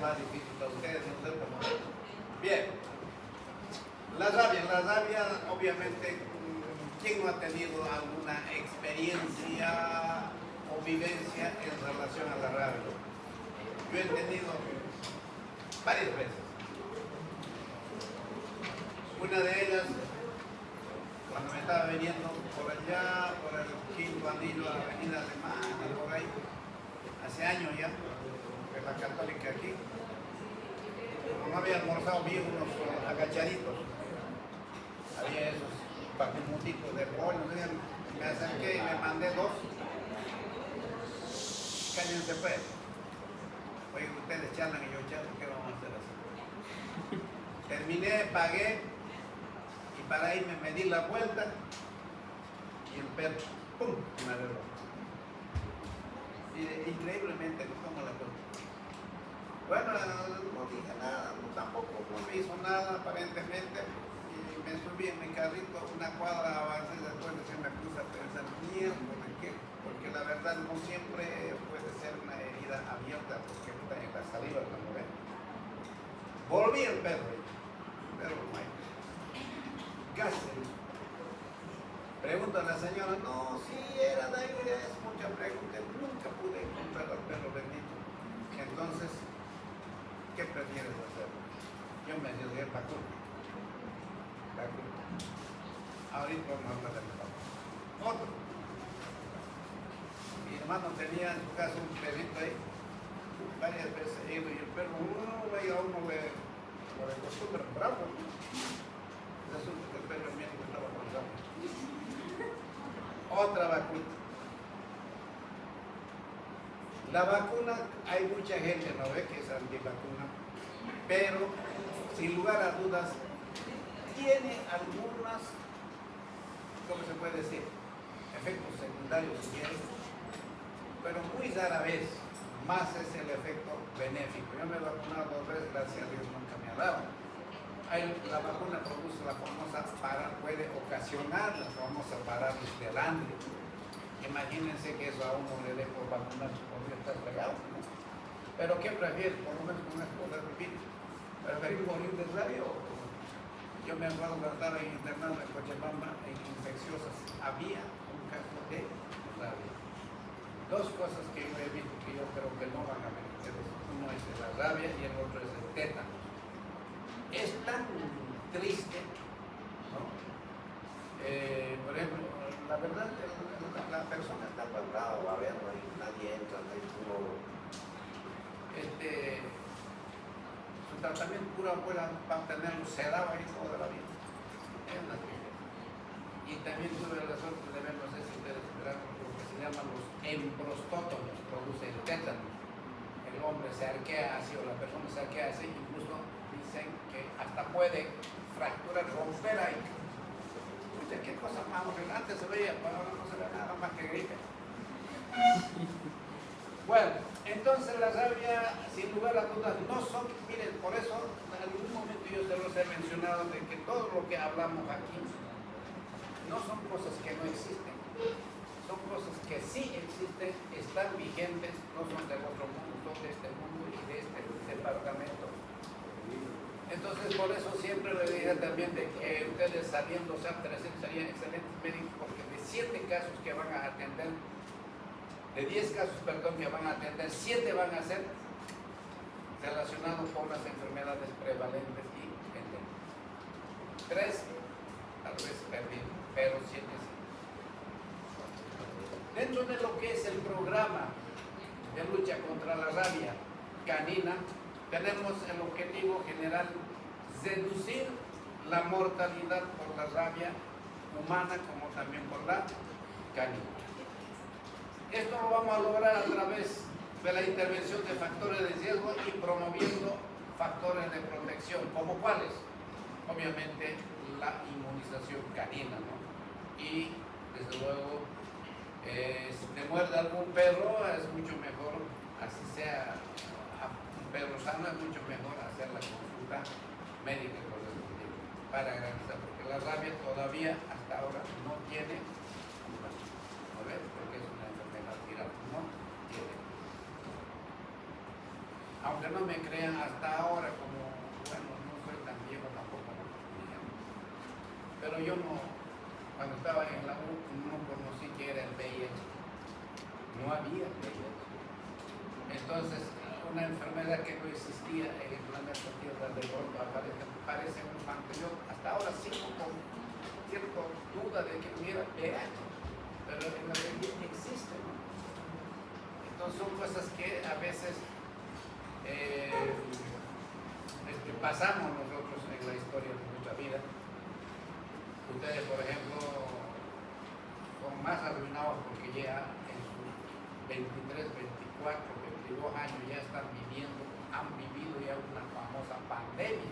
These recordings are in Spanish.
más difícil para ustedes, no sé cómo. Bien, la rabia, obviamente, ¿quién no ha tenido alguna experiencia o vivencia en relación a la rabia? Yo he tenido varias veces. Una de ellas, cuando me estaba viniendo por allá, por el quinto anillo, la avenida Alemana, por ahí, hace años ya, de la Católica aquí, como no había almorzado bien unos agachaditos, había esos paquetitos de pollo, me acerqué y me mandé dos, cállense pues. Oye, ustedes charlan y yo charlo, ¿qué vamos a hacer así? Terminé, pagué, y para irme me di la vuelta, y el perro, ¡pum!, me agarró. Y increíblemente, ¿cómo la cosa? Bueno, no dije nada, tampoco no me hizo nada aparentemente, y me subí en mi carrito una cuadra avancé, después se me puse a pensar, mierda, ¿por qué? Porque la verdad no siempre puede ser una herida abierta, porque está en la saliva cuando ven. Volví el perro no hay. Gases. Pregunta a la señora, no, si era de aire, es mucha pregunta, nunca pude encontrar al perro bendito. Entonces, ¿qué prefieres hacer? Yo me arriesgué vacuna. Ahorita vamos a hablar del papá. Otro. Mi hermano tenía en su casa un perrito ahí, varias veces he ido, y el perro, uno le acostumbra bravo. Resulta que el perro mío estaba con bravo. Otra vacuna. La vacuna, hay mucha gente, ¿no ve?, que es antivacuna, pero sin lugar a dudas tiene algunas, ¿cómo se puede decir?, efectos secundarios, si quieres, pero muy rara vez más es el efecto benéfico. Yo me he vacunado 2 veces, gracias a Dios nunca me ha dado. La vacuna produce la famosa puede ocasionar la famosa parálisis del hambre. Imagínense que eso a uno le dé por vacunar, podría estar fregado, ¿no? Pero ¿qué prefieres? Por lo menos con una cosa repito. ¿Preferir morir de rabia o...? Yo me acuerdo cuando estaba internado en Cochabamba en infecciosas, había un caso de rabia. 2 cosas que yo he visto que yo creo que no van a vencer. Uno es la rabia y el otro es el tétano. Es tan triste, ¿no? Por ejemplo, la verdad, la persona está parada, va a verlo ahí, nadie entra, no hay puro. Su tratamiento pura abuela para tenerlo sedado ahí toda la vida. Es una tristeza. Y también tuve la suerte de ver, no sé si ustedes esperaron, lo que se llaman los embrostótomos, produce el tétano. El hombre se arquea así, o la persona se arquea así, incluso dicen que hasta puede fracturar, romper ahí. Oye, qué cosa más horrible. Antes se veía, pero ahora no se ve nada más que gripe. Bueno, entonces la rabia, sin lugar a dudas, no son, miren, por eso en algún momento yo se los he mencionado de que todo lo que hablamos aquí no son cosas que no existen, son cosas que sí existen, están vigentes, no son del otro mundo, son de este mundo y de este departamento. Entonces, por eso siempre le dije también de que ustedes sabiendo SAP 300 serían excelentes médicos, porque de 7 casos que van a atender, de 10 casos, perdón, que van a atender, 7 van a ser relacionados con las enfermedades prevalentes y endémicas. 3 tal vez perdidos, pero 7 sí. Dentro de lo que es el programa de lucha contra la rabia canina, tenemos el objetivo general: reducir la mortalidad por la rabia humana como también por la canina. Esto lo vamos a lograr a través de la intervención de factores de riesgo y promoviendo factores de protección, como cuáles, obviamente la inmunización canina, ¿no? Y desde luego, si te muerde algún perro, es mucho mejor, así sea un perro sano, es mucho mejor hacer la consulta médica correspondiente para garantizar, porque la rabia todavía hasta ahora no tiene cura, ¿no ves? Porque es una enfermedad viral, no tiene. aunque no me crean hasta ahora, como, bueno, no soy tan viejo tampoco, digamos. Pero yo no, cuando estaba en la U, no conocí que era el VIH. No había VIH. Entonces, una enfermedad que no existía en el planeta Tierra de pronto aparece un panteón. Hasta ahora sigo con cierta duda de que hubiera VIH, pero en la realidad existe, ¿no? Entonces son cosas que a veces pasamos nosotros en la historia de nuestra vida. Ustedes, por ejemplo, son más arruinados porque ya en sus 23, 24, 22 años ya han vivido ya una famosa pandemia.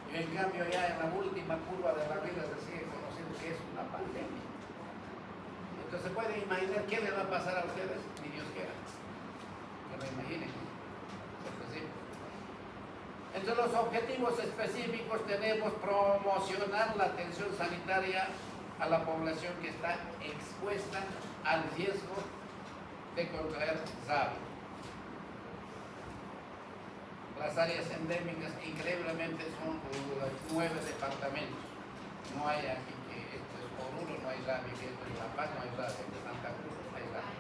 Y en cambio ya en la última curva de la vida se sigue conociendo que es una pandemia. Entonces se pueden imaginar qué le va a pasar a ustedes, ni Dios quiera. Que lo imaginen. Entre los objetivos específicos tenemos promocionar la atención sanitaria a la población que está expuesta al riesgo de contraer SARS. Las áreas endémicas increíblemente son los 9 departamentos. No hay aquí que esto es Oruro, no hay rabia, que esto es La Paz, no hay rabia, de Santa Cruz, no hay rabia.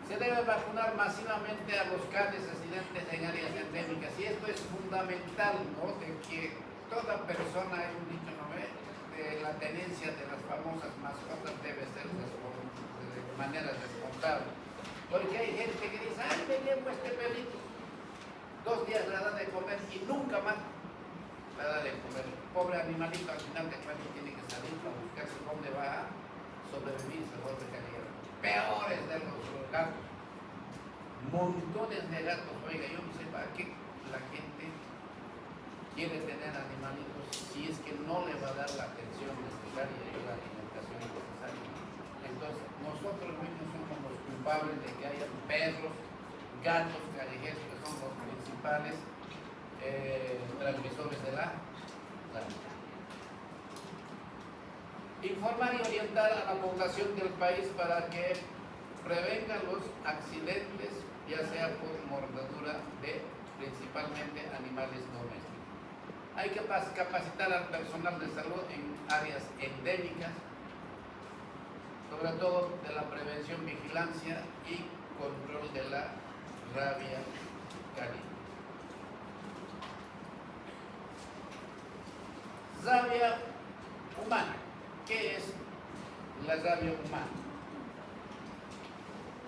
Se debe vacunar masivamente a los canes residentes en áreas endémicas y esto es fundamental, ¿no? De que toda persona, hay un dicho, ¿no ve? De la tenencia de las famosas mascotas debe ser de manera responsable. Porque hay gente que dice, ay, me llevo este perrito, 2 días le da de comer y nunca más le da de comer. Pobre animalito, al final de cuentas tiene que salir a buscarse dónde va a sobrevivir, se vuelve caliente. Peores de los gatos, montones de gatos. Oiga, yo no sé para qué la gente quiere tener animalitos si es que no le va a dar la atención necesaria y la alimentación necesaria. Entonces, nosotros mismos somos los culpables de que haya perros, gatos callejeros, que son los principales transmisores de la enfermedad. Informar y orientar a la población del país para que prevengan los accidentes, ya sea por mordedura de principalmente animales domésticos. Hay que capacitar al personal de salud en áreas endémicas, sobre todo de la prevención, vigilancia y control de la rabia canina. Rabia humana. ¿Qué es la rabia humana?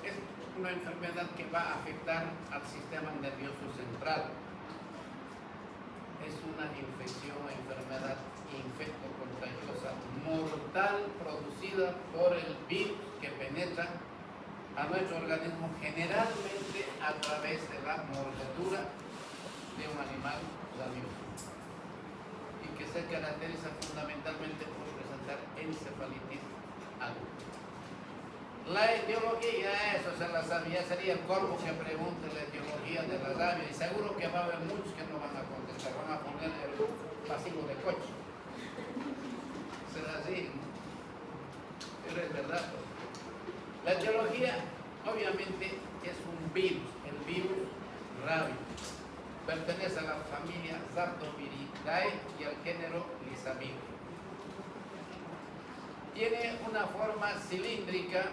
Es una enfermedad que va a afectar al sistema nervioso central. Es una infección, enfermedad infectocontagiosa mortal producida por el virus que penetra a nuestro organismo generalmente a través de la mordedura de un animal rabioso y que se caracteriza fundamentalmente por presentar encefalitis aguda. La etiología, eso se la sabía, sería el colmo que pregunte la etiología de la rabia y seguro que va a haber muchos que no van a contestar, van a poner el pasivo de coche. Será así, ¿no? Pero es verdad. La etiología obviamente es un virus, el virus rabia. Pertenece a la familia Rhabdoviridae y al género Lisamido. Tiene una forma cilíndrica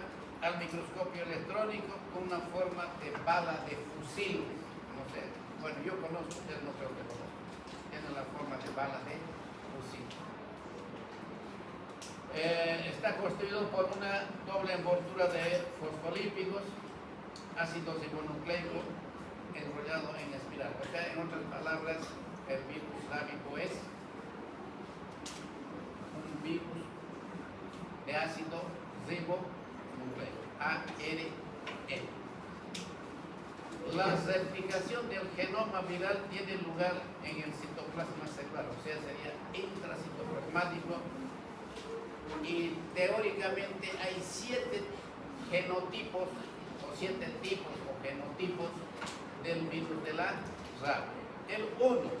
al microscopio electrónico con una forma de bala de fusil. No sé, bueno, yo conozco, ustedes no creo que conozcan. Tiene la forma de bala de fusil. Está constituido por una doble envoltura de fosfolípidos, ácido ribonucleico enrollado en espiral. O sea, en otras palabras, el virus rábico es un virus de ácido ribonucleico, ARN. La replicación del genoma viral tiene lugar en el citoplasma celular, o sea, sería intracitoplasmático, y teóricamente hay 7 genotipos o 7 tipos o genotipos del virus de la rabia. El 1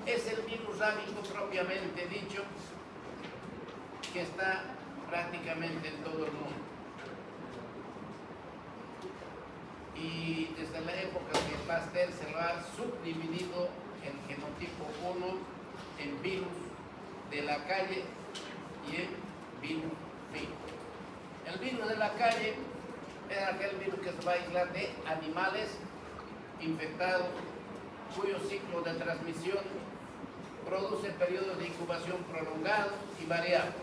es el virus rábico propiamente dicho, que está prácticamente en todo el mundo. y desde la época de Pasteur se lo ha subdividido el genotipo 1 en virus de la calle y el virus fijo. El virus de la calle es aquel virus que se va a aislar de animales infectados cuyo ciclo de transmisión produce periodos de incubación prolongados y variables.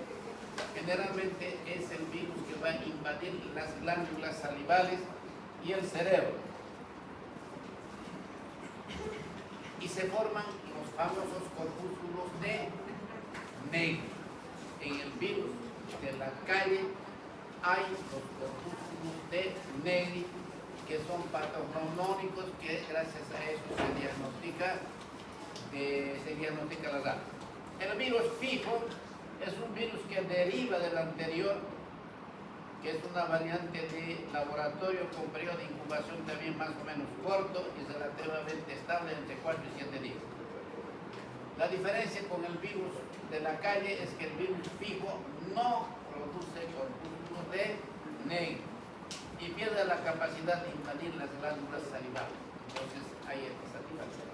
Generalmente es el virus que va a invadir las glándulas salivales y el cerebro. Y se forman los famosos corpúsculos de Neigri. En el virus de la calle hay los corpúsculos de Neigri, que son patognomónicos, que gracias a eso se diagnostica la rabia. El virus fijo es un virus que deriva del anterior, que es una variante de laboratorio con periodo de incubación también más o menos corto y relativamente estable entre 4 y 7 días. La diferencia con el virus de la calle es que el virus fijo no produce corpúsculos de Neigri y pierde la capacidad de invadir las glándulas salivales. Entonces hay esa diferencia.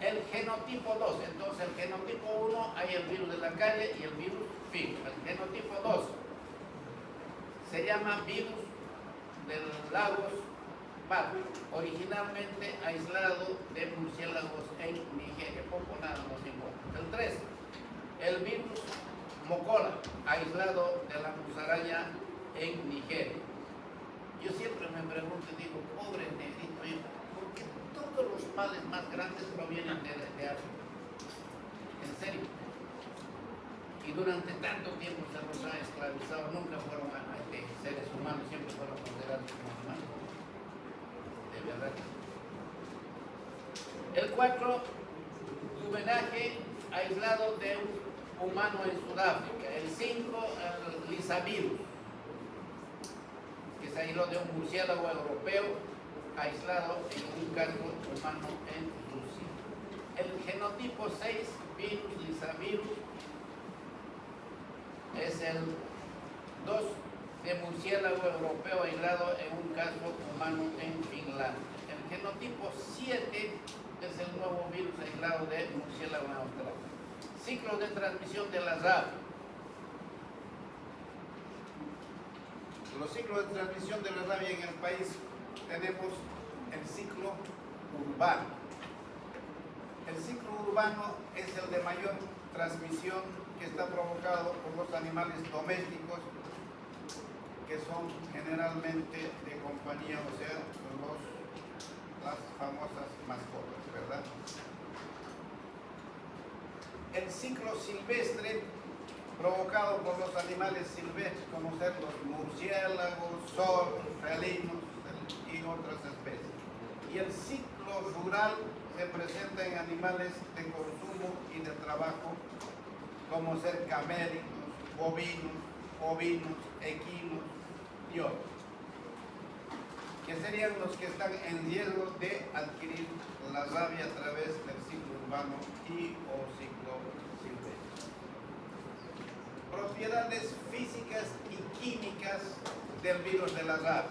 El genotipo 2, entonces el genotipo 1 hay el virus de la calle y el virus fijo. El genotipo 2 se llama virus del Lagos Bato, originalmente aislado de murciélagos en Nigeria, poco nada nos importa. El 3, el virus Mocola, aislado de la musaraña en Nigeria. Yo siempre me pregunto y digo, pobre negrito, ¿por qué todos los males más grandes provienen de África? En serio. Y durante tanto tiempo se los ha esclavizado, nunca fueron seres humanos, siempre fueron considerados como humanos. De verdad. El 4, homenaje aislado de un humano en Sudáfrica. El 5, el lisavirus, que se aisló de un murciélago europeo aislado en un caso humano en Rusia. El genotipo 6, virus lisavirus, es el 2 de murciélago europeo aislado en un caso humano en Finlandia. El genotipo 7 es el nuevo virus aislado de murciélago en Australia. Ciclo de transmisión de la rabia. Los ciclos de transmisión de la rabia en el país tenemos el ciclo urbano. El ciclo urbano es el de mayor transmisión, que está provocado por los animales domésticos, que son generalmente de compañía, o sea, las famosas mascotas, ¿verdad? El ciclo silvestre, provocado por los animales silvestres, como ser los murciélagos, zorros, felinos y otras especies. Y el ciclo rural se presenta en animales de consumo y de trabajo, como ser camélidos, bovinos, ovinos, equinos y otros, que serían los que están en riesgo de adquirir la rabia a través del ciclo urbano y o ciclo silvestre. Propiedades físicas y químicas del virus de la rabia.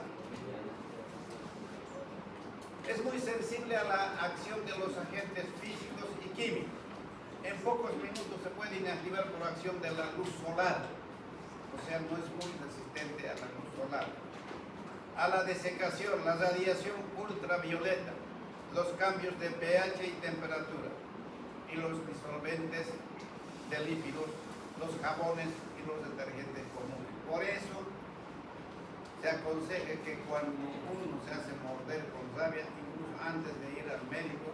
Es muy sensible a la acción de los agentes físicos y químicos. En pocos minutos se puede inactivar por acción de la luz solar, o sea, no es muy resistente a la luz solar. A la desecación, la radiación ultravioleta, los cambios de pH y temperatura, y los disolventes de lípidos, los jabones y los detergentes comunes. Por eso se aconseja que cuando uno se hace morder con rabia, incluso antes de ir al médico,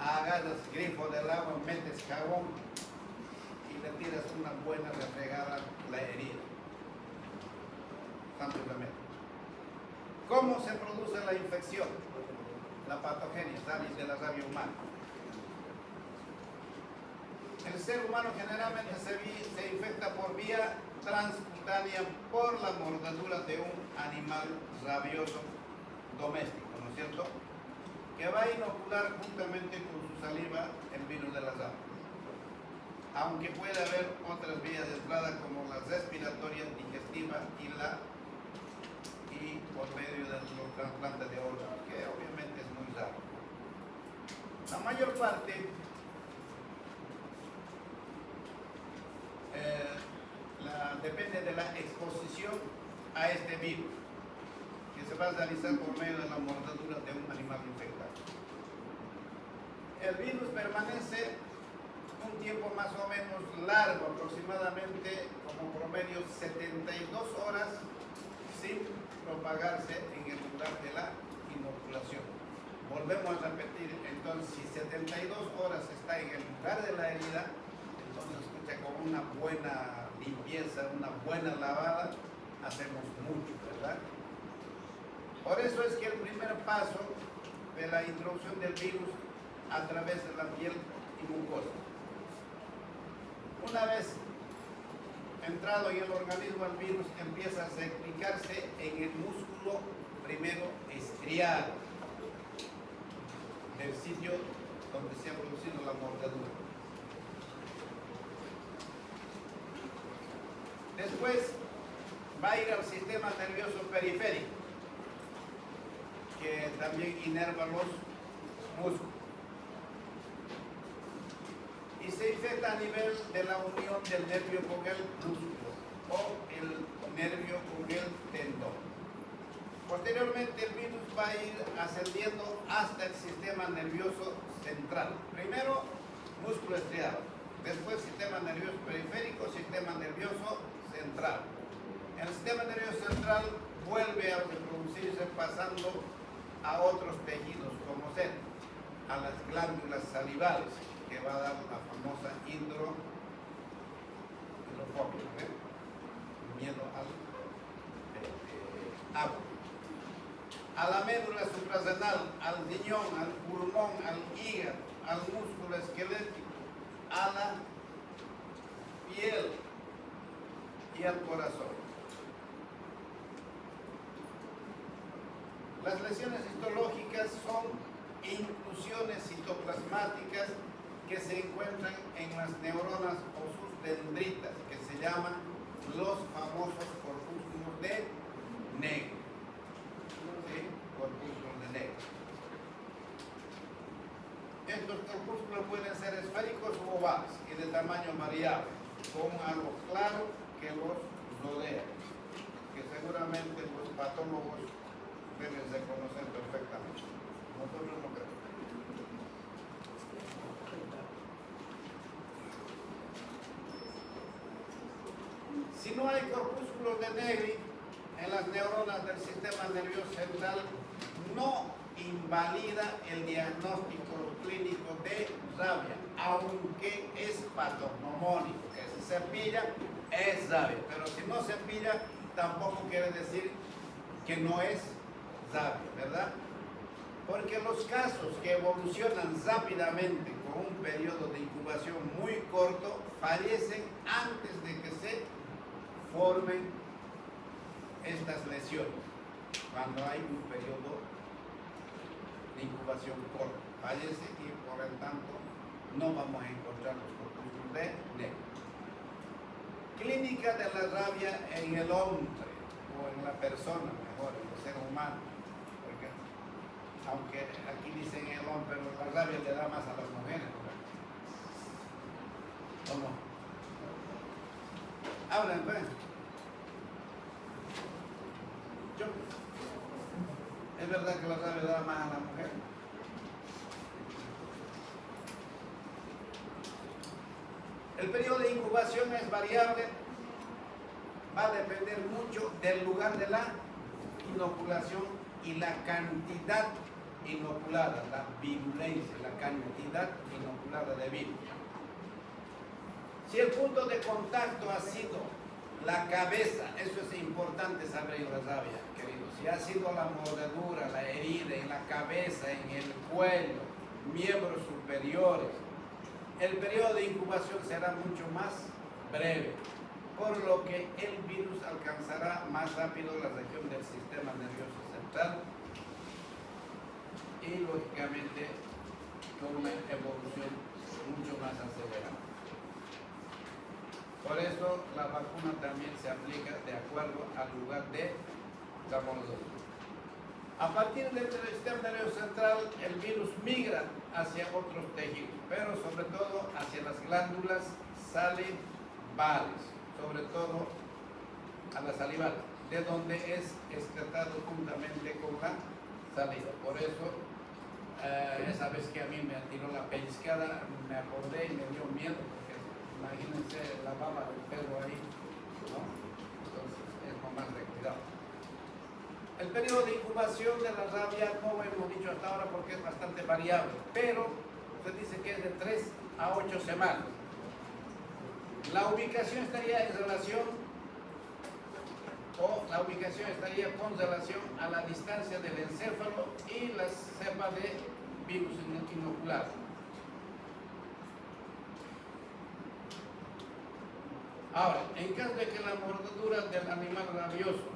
agarras grifo del agua, metes jabón y le tiras una buena refregada la herida. Rápidamente. ¿Cómo se produce la infección? La patogenia de la rabia humana. El ser humano generalmente se infecta por vía transcutánea por la mordedura de un animal rabioso doméstico, ¿no es cierto?, que va a inocular juntamente con su saliva el virus de la rabia. Aunque puede haber otras vías de entrada como la respiratoria, digestiva y y por medio de los trasplantes de órganos, que obviamente es muy raro. La mayor parte depende de la exposición a este virus, que se va a realizar por medio de la mordedura de un animal infectado. El virus permanece un tiempo más o menos largo, aproximadamente como promedio 72 horas, sin propagarse en el lugar de la inoculación. Volvemos a repetir, entonces si 72 horas está en el lugar de la herida, entonces escucha, con una buena limpieza, una buena lavada, hacemos mucho, ¿verdad? Por eso es que el primer paso de la introducción del virus a través de la piel y mucosa. Una vez entrado en el organismo el virus, empieza a replicarse en el músculo primero estriado del sitio donde se ha producido la mordedura. Después va a ir al sistema nervioso periférico, que también inerva los músculos. Y se infecta a nivel de la unión del nervio con el músculo o el nervio con el tendón. Posteriormente el virus va a ir ascendiendo hasta el sistema nervioso central. Primero músculo estriado, después sistema nervioso periférico, sistema nervioso central. En el sistema nervioso central vuelve a reproducirse pasando a otros tejidos como ser a las glándulas salivales, que va a dar la famosa hidrofobia, miedo al agua. A la médula suprarrenal, al riñón, al pulmón, al hígado, al músculo esquelético, a la piel y al corazón. Las lesiones histológicas son inclusiones citoplasmáticas que se encuentran en las neuronas o sus dendritas, que se llaman los famosos corpúsculos de negro. ¿Sí? Corpúsculos de negro. Estos corpúsculos pueden ser esféricos o ovales y de tamaño variable, con algo claro que los rodea, que seguramente los patólogos deben reconocer perfectamente. Nosotros no creo. Si no hay corpúsculos de Negri en las neuronas del sistema nervioso central, no invalida el diagnóstico clínico de rabia, aunque es patognomónico, que si se pilla es rabia, pero si no se pilla tampoco quiere decir que no es rabia, ¿verdad? Porque los casos que evolucionan rápidamente con un periodo de incubación muy corto fallecen antes de que se formen estas lesiones, cuando hay un periodo de incubación corto, fallece y por lo tanto no vamos a encontrar los corpúsculos de negro. Clínica de la rabia en el hombre o en la persona, mejor, en el ser humano, porque aunque aquí dicen el hombre, pero la rabia le da más a las mujeres, ¿o no? Hablan, pues. ¿Es verdad que la rabia le da más a la mujer? El periodo de incubación es variable, va a depender mucho del lugar de la inoculación y la cantidad inoculada, la virulencia, la cantidad inoculada de virus. Si el punto de contacto ha sido la cabeza, eso es importante saber en la rabia, queridos. Si ha sido la mordedura, la herida en la cabeza, en el cuello, miembros superiores, el periodo de incubación será mucho más breve, por lo que el virus alcanzará más rápido la región del sistema nervioso central y lógicamente con una evolución mucho más acelerada. Por eso la vacuna también se aplica de acuerdo al lugar de Estamos los dos. A partir del sistema nervioso central, el virus migra hacia otros tejidos, pero sobre todo hacia las glándulas salivales, sobre todo a la salival, de donde es excretado juntamente con la saliva. Por eso, esa vez que a mí me tiró la pellizcada, me acordé y me dio miedo, porque imagínense la baba del perro ahí, ¿no? Entonces es más de cuidado. El periodo de incubación de la rabia no hemos dicho hasta ahora porque es bastante variable, pero se dice que es de 3 a 8 semanas. La ubicación estaría en relación, o la ubicación estaría con relación a la distancia del encéfalo y la cepa de virus inocular. Ahora, en caso de que la mordedura del animal rabioso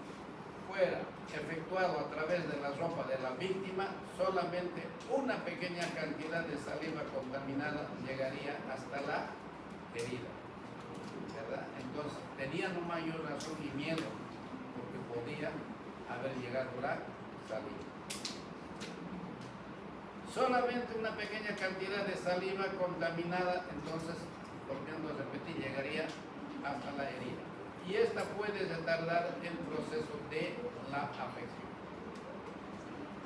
fuera efectuado a través de la ropa de la víctima, solamente una pequeña cantidad de saliva contaminada llegaría hasta la herida, ¿verdad? Entonces tenía no mayor razón y miedo porque podía haber llegado la saliva. Solamente una pequeña cantidad de saliva contaminada, entonces, volviendo a repetir, llegaría hasta la herida. Y esta puede retardar el proceso de la afección.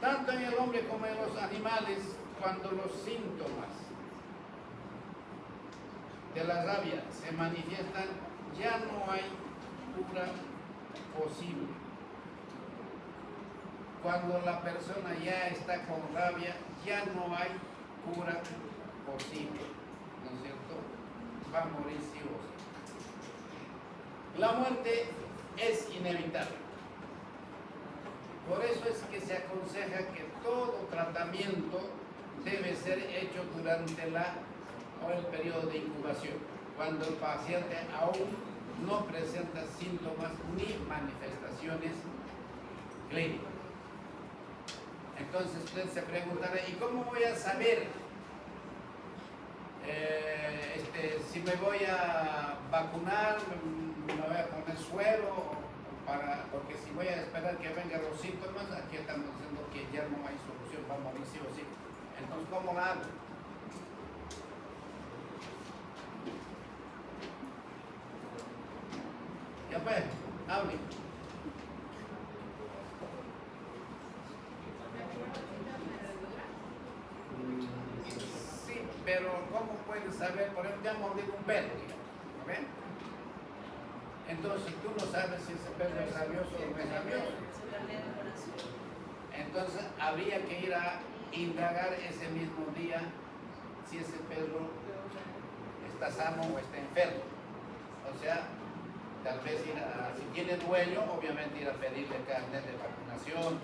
Tanto en el hombre como en los animales, cuando los síntomas de la rabia se manifiestan, ya no hay cura posible. Cuando la persona ya está con rabia, ya no hay cura posible, ¿no es cierto? Va a morir sí o sí. La muerte es inevitable. Por eso es que se aconseja que todo tratamiento debe ser hecho durante el periodo de incubación, cuando el paciente aún no presenta síntomas ni manifestaciones clínicas. Entonces usted se preguntará, ¿y cómo voy a saber si me voy a vacunar, me voy a poner suero, porque si voy a esperar que vengan los síntomas, aquí estamos diciendo que ya no hay solución, va a morir sí o sí? Entonces, ¿cómo la hago? Ya pues, hable. Sí, pero ¿cómo puedes saber? Por ejemplo, ya mordido un perro, ¿no ven? Entonces tú no sabes si ese perro es rabioso o no es rabioso. Entonces habría que ir a indagar ese mismo día si ese perro está sano o está enfermo. O sea, tal vez si tiene dueño, obviamente ir a pedirle carnet de vacunación.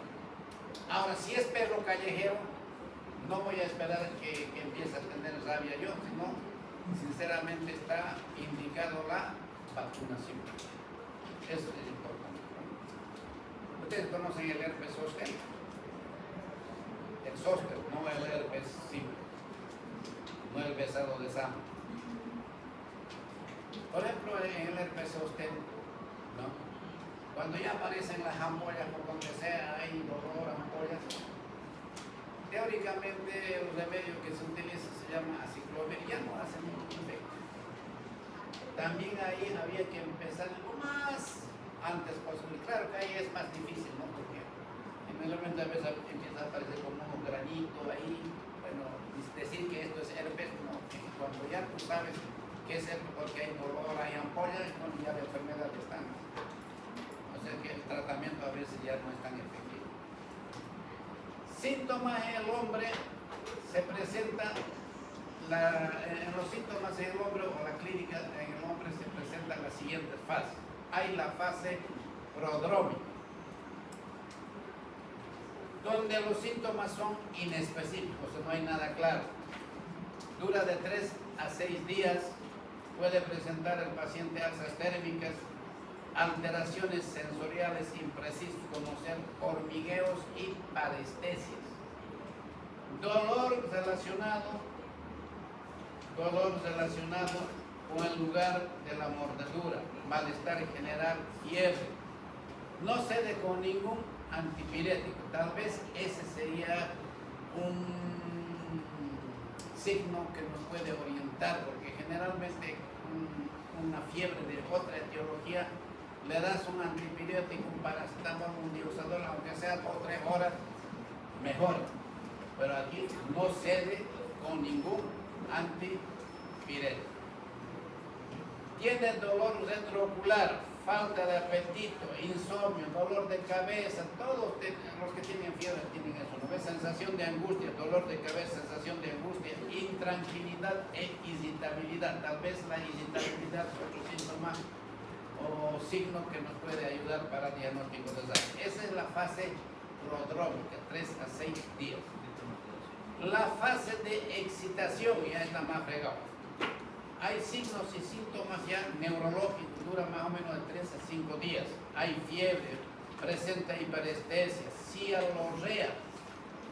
Ahora, si es perro callejero, no voy a esperar que empiece a tener rabia yo, sino sinceramente está indicado la vacunación. Eso es importante. Ustedes conocen el herpes zóster. El zóster, no el herpes simple, no el besado de Sam. Por ejemplo, en el herpes zóster, ¿no? Cuando ya aparecen las ampollas, por donde sea, hay dolor, ampollas. Teóricamente el remedio que se utiliza se llama aciclovir, ya no hace ningún efecto. También ahí había que empezar lo más antes posible. Claro que ahí es más difícil, ¿no? Porque generalmente a veces empieza a aparecer como un granito ahí. Bueno, decir que esto es herpes, no. Cuando ya tú sabes que es herpes porque hay dolor, hay ampollas, bueno, ya la enfermedad está. O sea que el tratamiento a veces ya no es tan efectivo. Síntomas en el hombre se presenta, en los síntomas en el hombre o la clínica en el hombre se presentan las siguientes fases. Hay la fase prodrómica, donde los síntomas son inespecíficos, no hay nada claro. Dura de 3 a 6 días, puede presentar el paciente alzas térmicas, alteraciones sensoriales imprecisas como ser hormigueos y parestesias, dolor relacionado con el lugar de la mordedura, malestar general, fiebre. No cede con ningún antipirético. Tal vez ese sería un signo que nos puede orientar, porque generalmente una fiebre de otra etiología le das un antipirético, un paracetamol, un dioxadol, aunque sea 2 o 3 horas, mejor. Pero aquí no cede con ningún antipirético. Tiene dolor retroocular, falta de apetito, insomnio, dolor de cabeza, todos los que tienen fiebre tienen eso, ¿no? Sensación de angustia, dolor de cabeza, sensación de angustia, intranquilidad e irritabilidad. Tal vez la irritabilidad es otro síntoma o signo que nos puede ayudar para el diagnóstico de SARS. Esa es la fase prodrómica, 3 a 6 días. La fase de excitación ya está más fregada. Hay signos y síntomas ya neurológicos, dura más o menos de 3 a 5 días. Hay fiebre, presenta hiperestesia, cialorrea,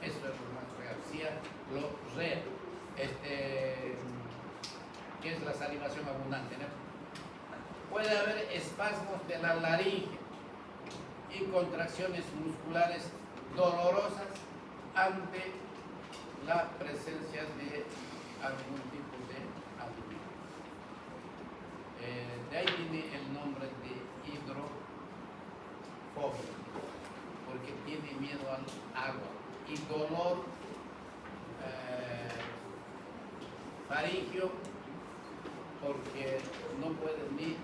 eso es lo más real, cialorrea, que es la salivación abundante, ¿no? Puede haber espasmos de la laringe y contracciones musculares dolorosas ante la presencia de algún tipo de alimento. De ahí viene el nombre de hidrofobia, porque tiene miedo al agua, y dolor faríngeo, porque no puede ni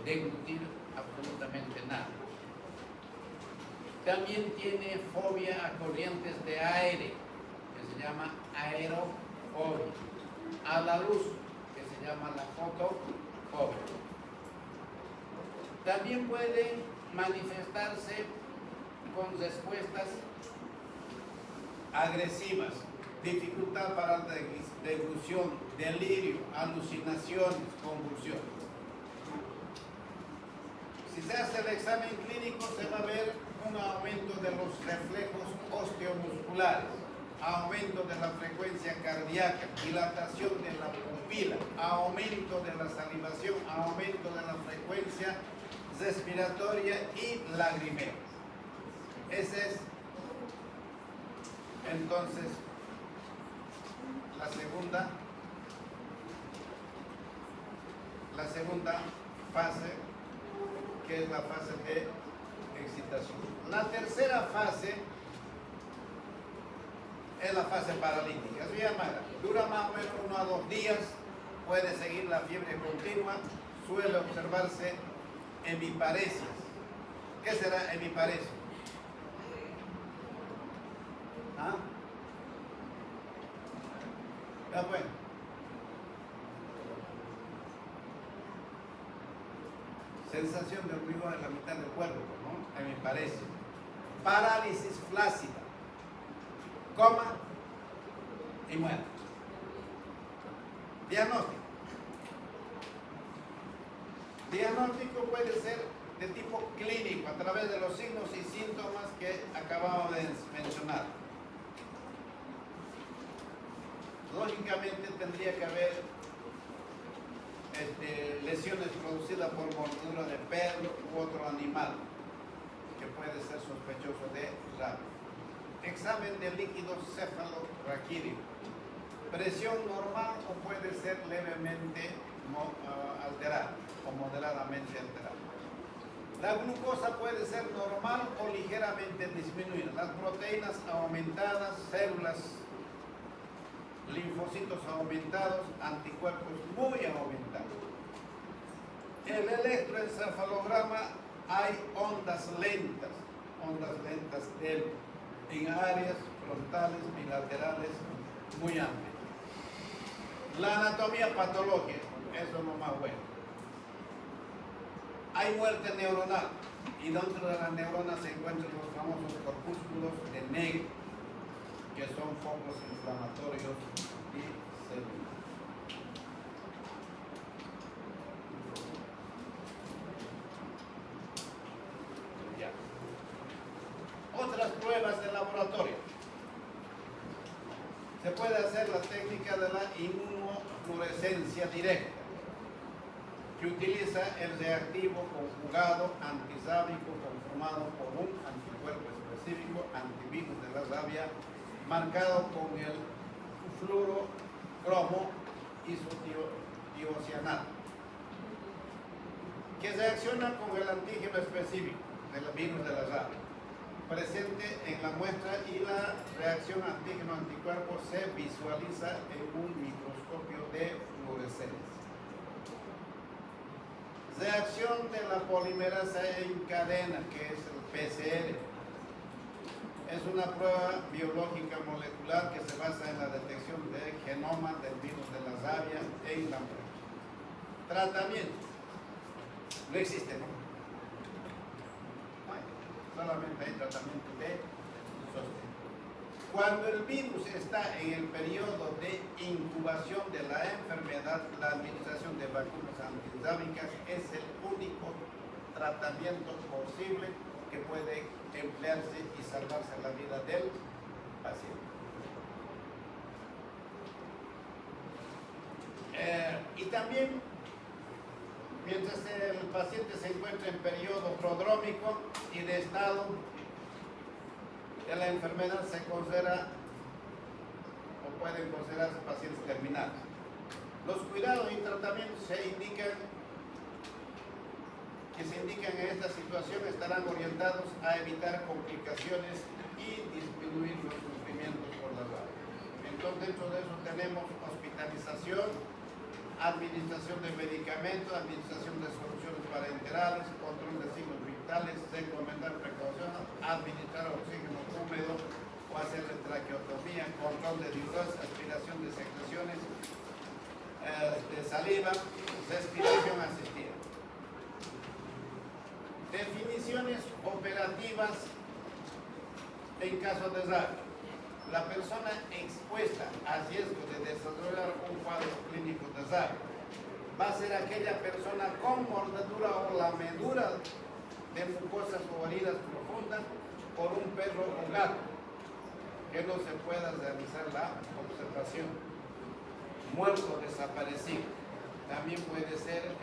deglutir absolutamente nada. También tiene fobia a corrientes de aire, que se llama aerofobia, a la luz, que se llama la fotofobia. También puede manifestarse con respuestas agresivas, dificultad para la deglución, delirio, alucinaciones, convulsiones. Si se hace el examen clínico, se va a ver un aumento de los reflejos osteomusculares, aumento de la frecuencia cardíaca, dilatación de la pupila, aumento de la salivación, aumento de la frecuencia respiratoria y lagrimeo. Esa es entonces la segunda fase, que es la fase de excitación. La tercera fase es la fase paralítica. Es bien mala. Dura más o menos 1 a 2 días, puede seguir la fiebre continua, suele observarse hemiparesias. ¿Qué será hemiparesia? ¿Ah? Ya bueno. Sensación de hormigón en la mitad del cuerpo, ¿no? Hemiparesia. Parálisis flácida. Coma y muerte. Diagnóstico. Diagnóstico puede ser de tipo clínico a través de los signos y síntomas que acabamos de mencionar. Lógicamente tendría que haber lesiones producidas por mordedura de perro u otro animal que puede ser sospechoso de rabia. Examen de líquido cefalorraquídeo. Presión normal o puede ser levemente alterada o moderadamente alterada. La glucosa puede ser normal o ligeramente disminuida. Las proteínas aumentadas, células, linfocitos aumentados, anticuerpos muy aumentados. En el electroencefalograma hay ondas lentas en áreas frontales bilaterales muy amplias. La anatomía patológica, eso es lo más bueno. Hay muerte neuronal y dentro de las neuronas se encuentran los famosos corpúsculos de negro, que son focos inflamatorios y celulares. Ya. Otras pruebas de laboratorio. Se puede hacer la técnica de la inmunofluorescencia directa. que utiliza el reactivo conjugado antisábico conformado por un anticuerpo específico antivirus de la rabia marcado con el fluorocromo isotiocianato, que reacciona con el antígeno específico del virus de la rabia presente en la muestra, y la reacción antígeno-anticuerpo se visualiza en un microscopio de fluorescencia. Reacción de la polimerasa en cadena, que es el PCR. Es una prueba biológica molecular que se basa en la detección del genoma del virus de la rabia en la muestra. Tratamiento. No existe, ¿no? Solamente hay tratamiento de sostén. Cuando el virus está en el periodo de incubación de la enfermedad, la administración de vacunas antisábicas es el único tratamiento posible que puede emplearse y salvarse la vida del paciente. Y también, mientras el paciente se encuentra en periodo prodrómico y de estado de la enfermedad, se considera o pueden considerarse pacientes terminales. Los cuidados y tratamientos que se indican en esta situación estarán orientados a evitar complicaciones y disminuir los sufrimientos por la rabia. Entonces, dentro de eso tenemos hospitalización, administración de medicamentos, administración de soluciones parenterales, control de signos vitales, recomendar precauciones, administrar oxígeno húmedo o hacer traqueotomía, control de diuresis, aspiración de secreciones de saliva, respiración asistida. Definiciones operativas en caso de rabia. La persona expuesta a riesgo de desarrollar un cuadro clínico de rabia va a ser aquella persona con mordedura o lamedura de mucosas o heridas profundas por un perro o gato, que no se pueda realizar la observación. Muerto o desaparecido. También puede ser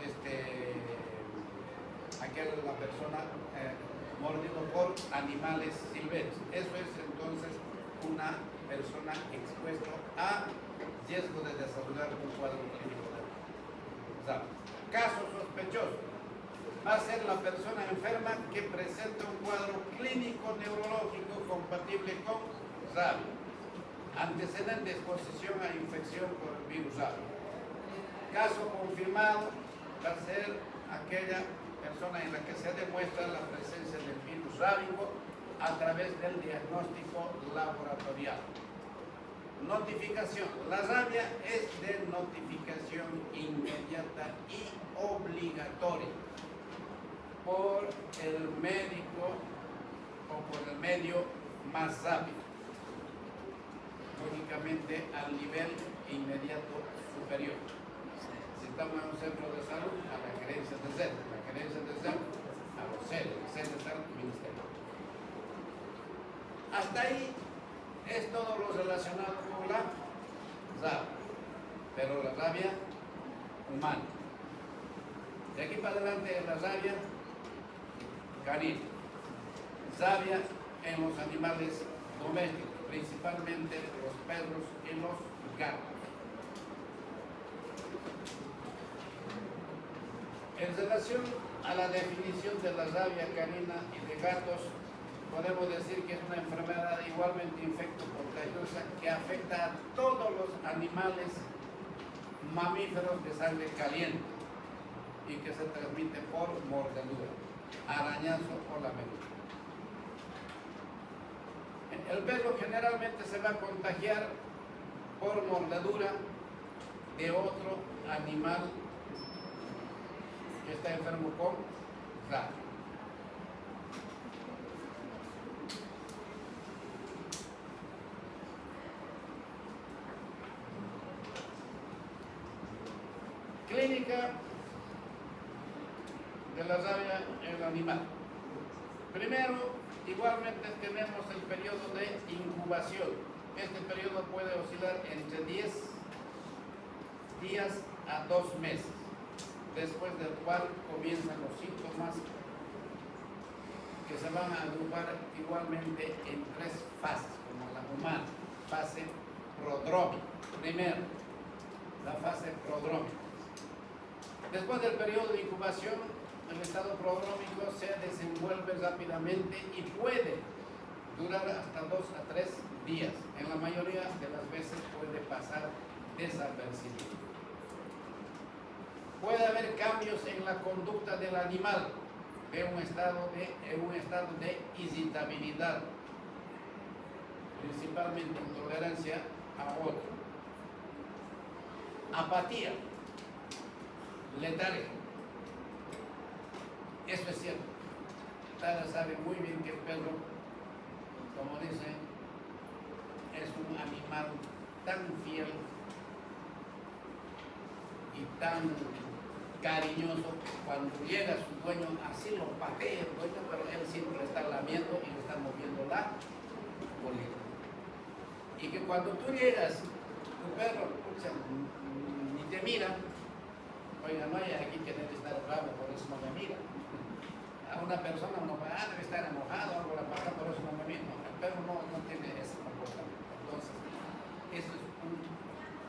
la persona mordido por animales silvestres. Eso es entonces una persona expuesta a riesgo de desarrollar un cuadro clínico de rabia. Caso sospechoso. Va a ser la persona enferma que presenta un cuadro clínico neurológico compatible con rabia. Antecedente de exposición a infección por el virus rabia. Caso confirmado va a ser aquella persona en la que se demuestra la presencia del virus rábico a través del diagnóstico laboratorial. Notificación. La rabia es de notificación inmediata y obligatoria por el médico o por el medio más rápido. Lógicamente al nivel inmediato superior. Si estamos en un centro de salud, a la gerencia del centro, la gerencia del centro, a los CEDES, el centro del ministerio. Hasta ahí es todo lo relacionado con la rabia, pero la rabia humana. De aquí para adelante la rabia canina, rabia en los animales domésticos, principalmente los perros y los gatos. En relación a la definición de la rabia canina y de gatos, podemos decir que es una enfermedad igualmente infecto-contagiosa que afecta a todos los animales mamíferos de sangre caliente y que se transmite por mordedura, arañazo o lamedura. El perro generalmente se va a contagiar por mordedura de otro animal que está enfermo con rabia. Clínica de la rabia en el animal. Primero, igualmente tenemos el periodo de incubación. Este periodo puede oscilar entre 10 días a 2 meses. después del cual comienzan los síntomas que se van a agrupar igualmente en 3 fases, como la humana. Fase prodrómica. Primero, la fase prodrómica. Después del periodo de incubación, el estado prodrómico se desenvuelve rápidamente y puede durar hasta 2 a 3 días. En la mayoría de las veces puede pasar desapercibido. Puede haber cambios en la conducta del animal, de un estado de irritabilidad, principalmente intolerancia a otro, apatía, letargia. Eso es cierto. Tara sabe muy bien que el perro, como dicen, es un animal tan fiel y tan cariñoso que cuando llega su dueño, así lo patea el dueño, pero él siempre le está lamiendo y le está moviendo la colita. Y que cuando tú llegas, tu perro, pucha, ni te mira. Oiga, no hay aquí que debe estar bravo, por eso no me mira. A una persona uno va, debe estar enojado, algo la pasa, por eso no me mira. No, el perro no tiene ese comportamiento. Entonces, eso es un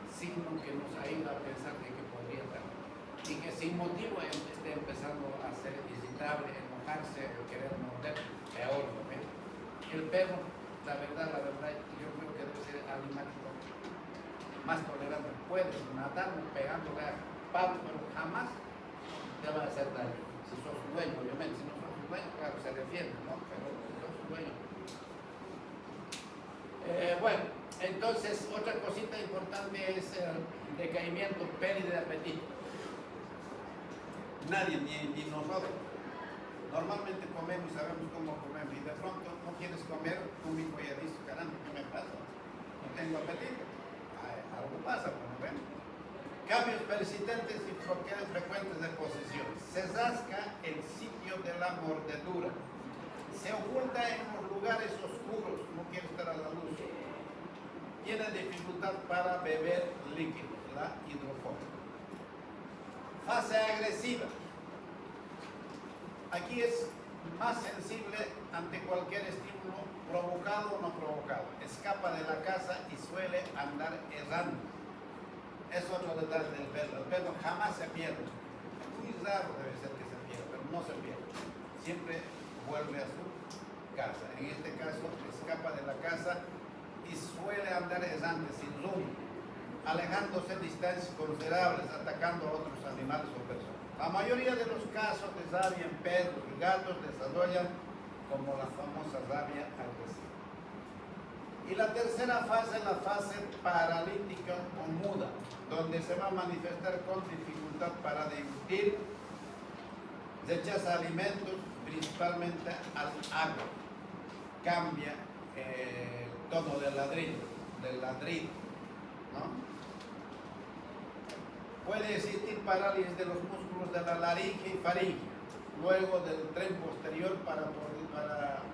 signo que nos ayuda a pensar de que podría estar. Y que sin motivo esté empezando a ser irritable, enojarse, querer morder, peor, ¿no? El perro, la verdad, yo creo que debe ser el animal más tolerante. Puedes matarlo pegándole a palo, pero jamás te va a hacer daño. Si sos su dueño, obviamente. Si no sos su dueño, claro, se defiende, ¿no? Pero si sos su dueño. Bueno, entonces, otra cosita importante es el decaimiento, pérdida de apetito. Nadie, ni nosotros. Normalmente comemos, sabemos cómo comemos, y de pronto no quieres comer, tú mismo ya dices, caramba, ¿qué me pasa? No tengo apetito. Algo pasa, ¿no ven? Cambios persistentes y frecuentes de posición. Se rasca el sitio de la mordedura. Se oculta en los lugares oscuros, no quiere estar a la luz. Tiene dificultad para beber líquidos, la hidrofobia. Fase agresiva. Aquí es más sensible ante cualquier estímulo provocado o no provocado. Escapa de la casa y suele andar errando. Es otro detalle del perro. El perro jamás se pierde. Muy raro debe ser que se pierda, pero no se pierde. Siempre vuelve a su casa. En este caso, escapa de la casa y suele andar errante, sin rumbo, alejándose a distancias considerables, atacando a otros animales o personas. La mayoría de los casos de rabia en perros y gatos desarrollan como la famosa rabia agresiva. Y la tercera fase es la fase paralítica o muda, donde se va a manifestar con dificultad para deglutir, rechaza alimentos, principalmente al agua, cambia el tono del ladrido, ¿no? Puede existir parálisis de los músculos de la laringe y faringe, luego del tren posterior para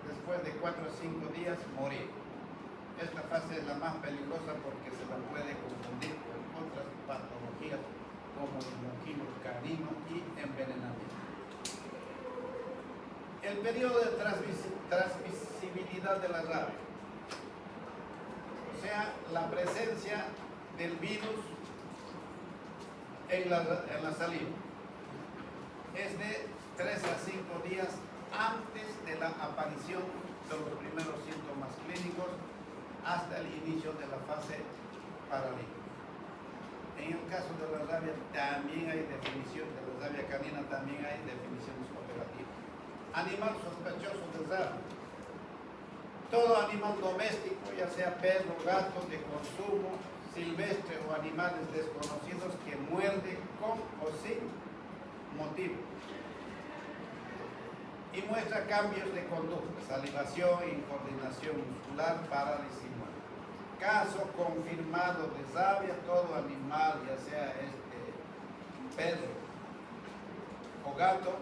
después de 4 o 5 días morir. Esta fase es la más peligrosa porque se la puede confundir con otras patologías como el bronquilo canino y envenenamiento. El periodo de transmisibilidad de la rabia, o sea, la presencia del virus en la saliva, es de 3 a 5 días antes de la aparición de los primeros síntomas clínicos hasta el inicio de la fase paralítica. En el caso de la rabia también hay definición, de la rabia canina también hay definiciones operativas. Animal sospechoso de rabia. Todo animal doméstico, ya sea perro, gato, de consumo, silvestre o animales desconocidos que muerde con o sin motivo. Y muestra cambios de conducta, salivación, incoordinación muscular, parálisis y muerte. Caso confirmado de rabia, todo animal, ya sea perro o gato,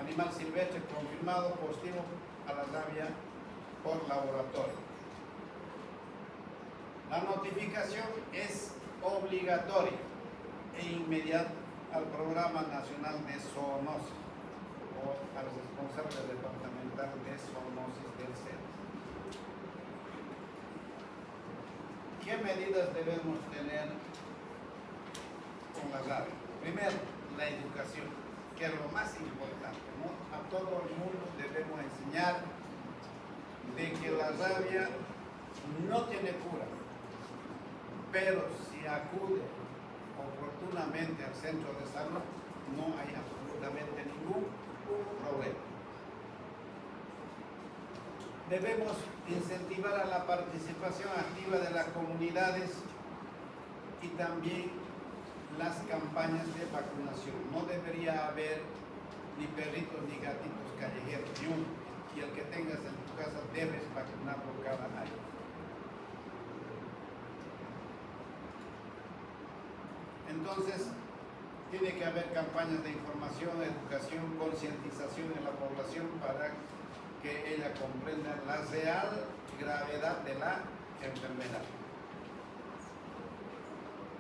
animal silvestre confirmado positivo a la rabia por laboratorio. La notificación es obligatoria e inmediata al Programa Nacional de Zoonosis o al responsable departamental de zoonosis del centro. ¿Qué medidas debemos tener con la rabia? Primero, la educación, que es lo más importante, ¿no? A todo el mundo debemos enseñar de que la rabia no tiene cura, pero si acude oportunamente al centro de salud, no hay absolutamente ningún problema. Debemos incentivar a la participación activa de las comunidades y también las campañas de vacunación. No debería haber ni perritos ni gatitos callejeros, ni uno. Y el que tengas en tu casa debes vacunarlo cada año. Entonces, tiene que haber campañas de información, educación, concientización en la población para que ella comprenda la real gravedad de la enfermedad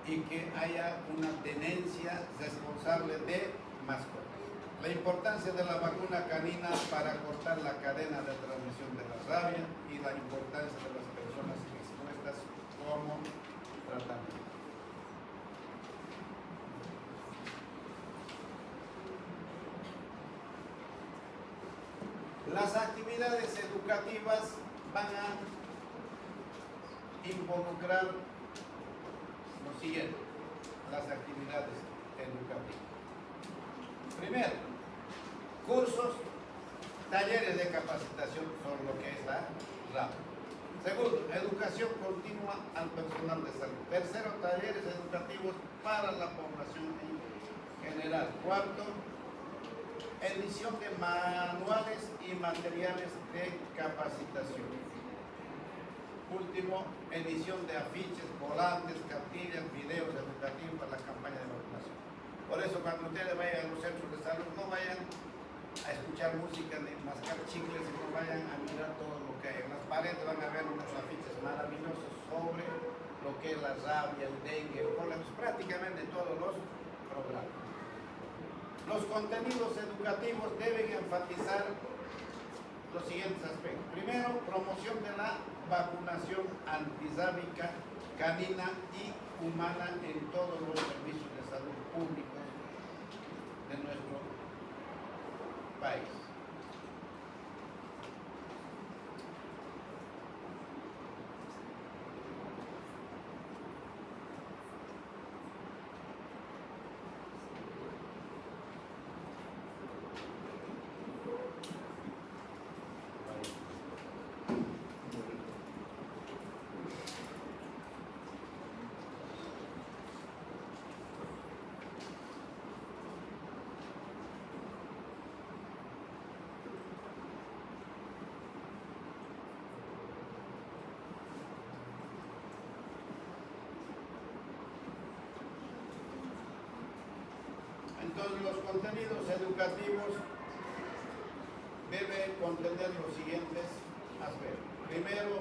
y que haya una tenencia responsable de mascotas. La importancia de la vacuna canina para cortar la cadena de transmisión de la rabia y la importancia de las personas expuestas como tratamiento. Las actividades educativas van a involucrar lo siguiente, las actividades educativas. Primero, cursos, talleres de capacitación sobre lo que es la rabia. Segundo, educación continua al personal de salud. Tercero, talleres educativos para la población en general. Cuarto, edición de manuales y materiales de capacitación. Último, edición de afiches, volantes, cartillas, videos educativos para la campaña de vacunación. Por eso, cuando ustedes vayan a los centros de salud, no vayan a escuchar música ni mascar chicles, sino vayan a mirar todo lo que hay. En las paredes van a ver unos afiches maravillosos sobre lo que es la rabia, el dengue, el cólera, prácticamente todos los programas. Los contenidos educativos deben enfatizar los siguientes aspectos. Primero, promoción de la vacunación antirrábica canina y humana en todos los servicios de salud públicos de nuestro país. Entonces, los contenidos educativos deben contener los siguientes aspectos. Primero,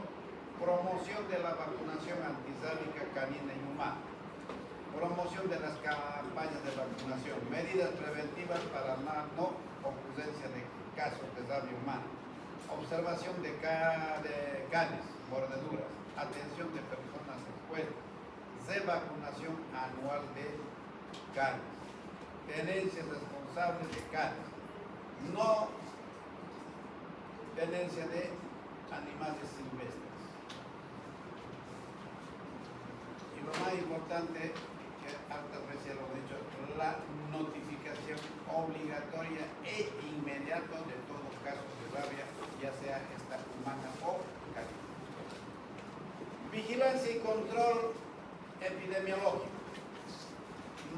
promoción de la vacunación antirrábica canina y humana. Promoción de las campañas de vacunación. Medidas preventivas para la no ocurrencia de casos de rabia humana. Observación de canes, mordeduras. Atención de personas expuestas. Revacunación anual de canes. Tenencia responsable de canes, no tenencia de animales silvestres. Y lo más importante, que hartas veces lo he dicho, la notificación obligatoria e inmediata de todos los casos de rabia, ya sea esta humana o canina. Vigilancia y control epidemiológico.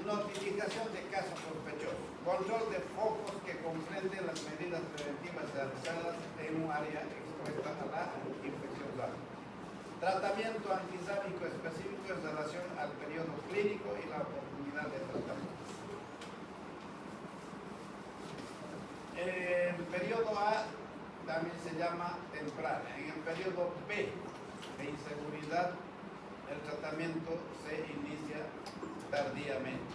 Notificación de casos sospechosos, control de focos que comprenden las medidas preventivas realizadas en un área expuesta a la infección viral. Tratamiento antirrábico específico en relación al periodo clínico y la oportunidad de tratamiento. El periodo A también se llama temprana. En el periodo B de inseguridad el tratamiento se inicia tardíamente.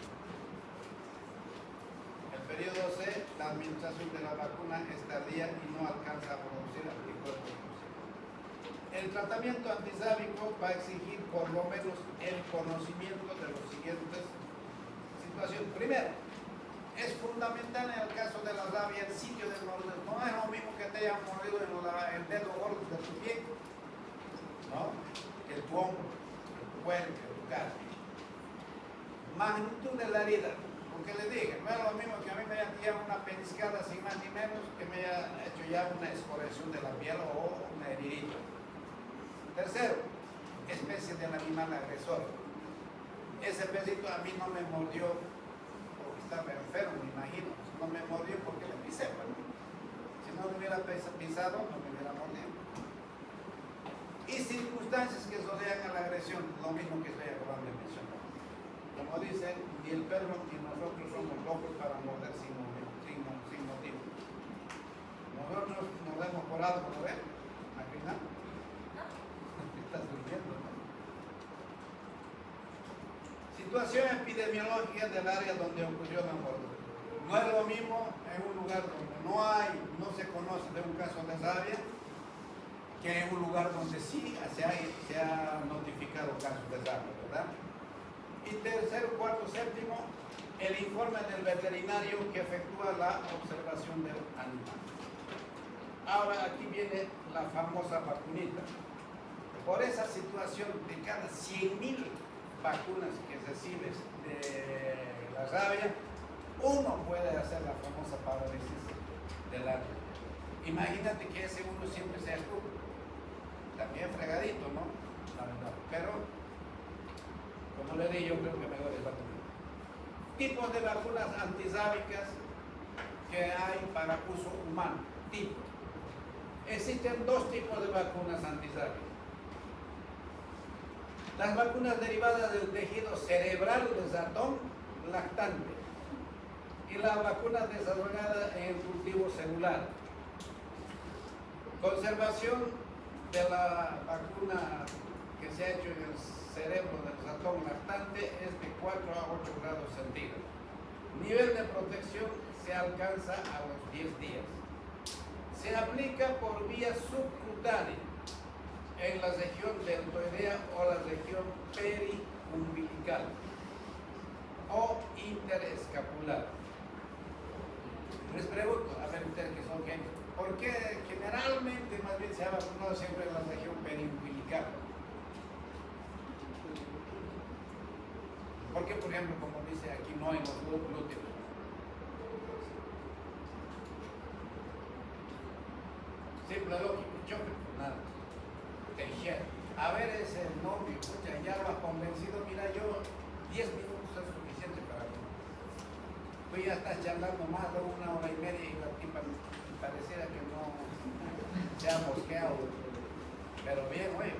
El periodo C, la administración de la vacuna es tardía y no alcanza a producir anticuerpos. El tratamiento antisábico va a exigir por lo menos el conocimiento de los siguientes situaciones. Primero, es fundamental en el caso de la rabia el sitio de mordedura. No es lo mismo que te haya mordido en el dedo gordo de tu pie, ¿no? Que tu hombro, que tu cuello, que tu cara. Magnitud de la herida, porque le dije, no es lo mismo que a mí me haya tirado una peniscada sin más ni menos que me haya hecho ya una escoriación de la piel o una heridita. Tercero, especie del animal agresor. Ese pesito a mí no me mordió porque estaba enfermo, me imagino. No me mordió porque le pisé. Bueno, si no me hubiera pisado, no me hubiera mordido. Y circunstancias que rodean a la agresión, lo mismo que estoy acabando de mencionar. Como dicen, ni el perro ni nosotros somos locos para morder sin motivo. Nosotros nos vemos por algo, ¿no ven? Aquí no. Estás durmiendo, ¿no? Situación epidemiológica del área donde ocurrió la mordedura. No es lo mismo en un lugar donde no se conoce de un caso de rabia que en un lugar donde sí se ha notificado casos de rabia, ¿verdad? Y tercero, cuarto, séptimo, el informe del veterinario que efectúa la observación del animal. Ahora aquí viene la famosa vacunita. Por esa situación, de cada 100.000 vacunas que recibes de la rabia, uno puede hacer la famosa parálisis del área. Imagínate que ese uno siempre sea tú. También fregadito, ¿no? La verdad. Pero, como le dije, yo creo que mejor es vacuna. Tipos de vacunas antisábicas que hay para uso humano. Tipo. Existen dos tipos de vacunas antisábicas. Las vacunas derivadas del tejido cerebral del ratón lactante y la vacuna desarrollada en el cultivo celular. Conservación de la vacuna que se ha hecho en el cerebro del ratón lactante es de 4 a 8 grados centígrados. Nivel de protección se alcanza a los 10 días. Se aplica por vía subcutánea en la región deltoidea o la región periumbilical o interescapular. Les pregunto, a ver ustedes que son genios, ¿por qué generalmente más bien se ha vacunado siempre en la región periumbilical? ¿Por qué, por ejemplo, como dice aquí, no en los glúteos? Simple lógico, choque, nada. Tejera. A ver ese novio, escucha, ya lo ha convencido, mira, yo 10 minutos es suficiente para mí. Tú ya estás charlando más de 1 hora y media y la tipa pareciera que no se ha mosqueado, pero bien, oye.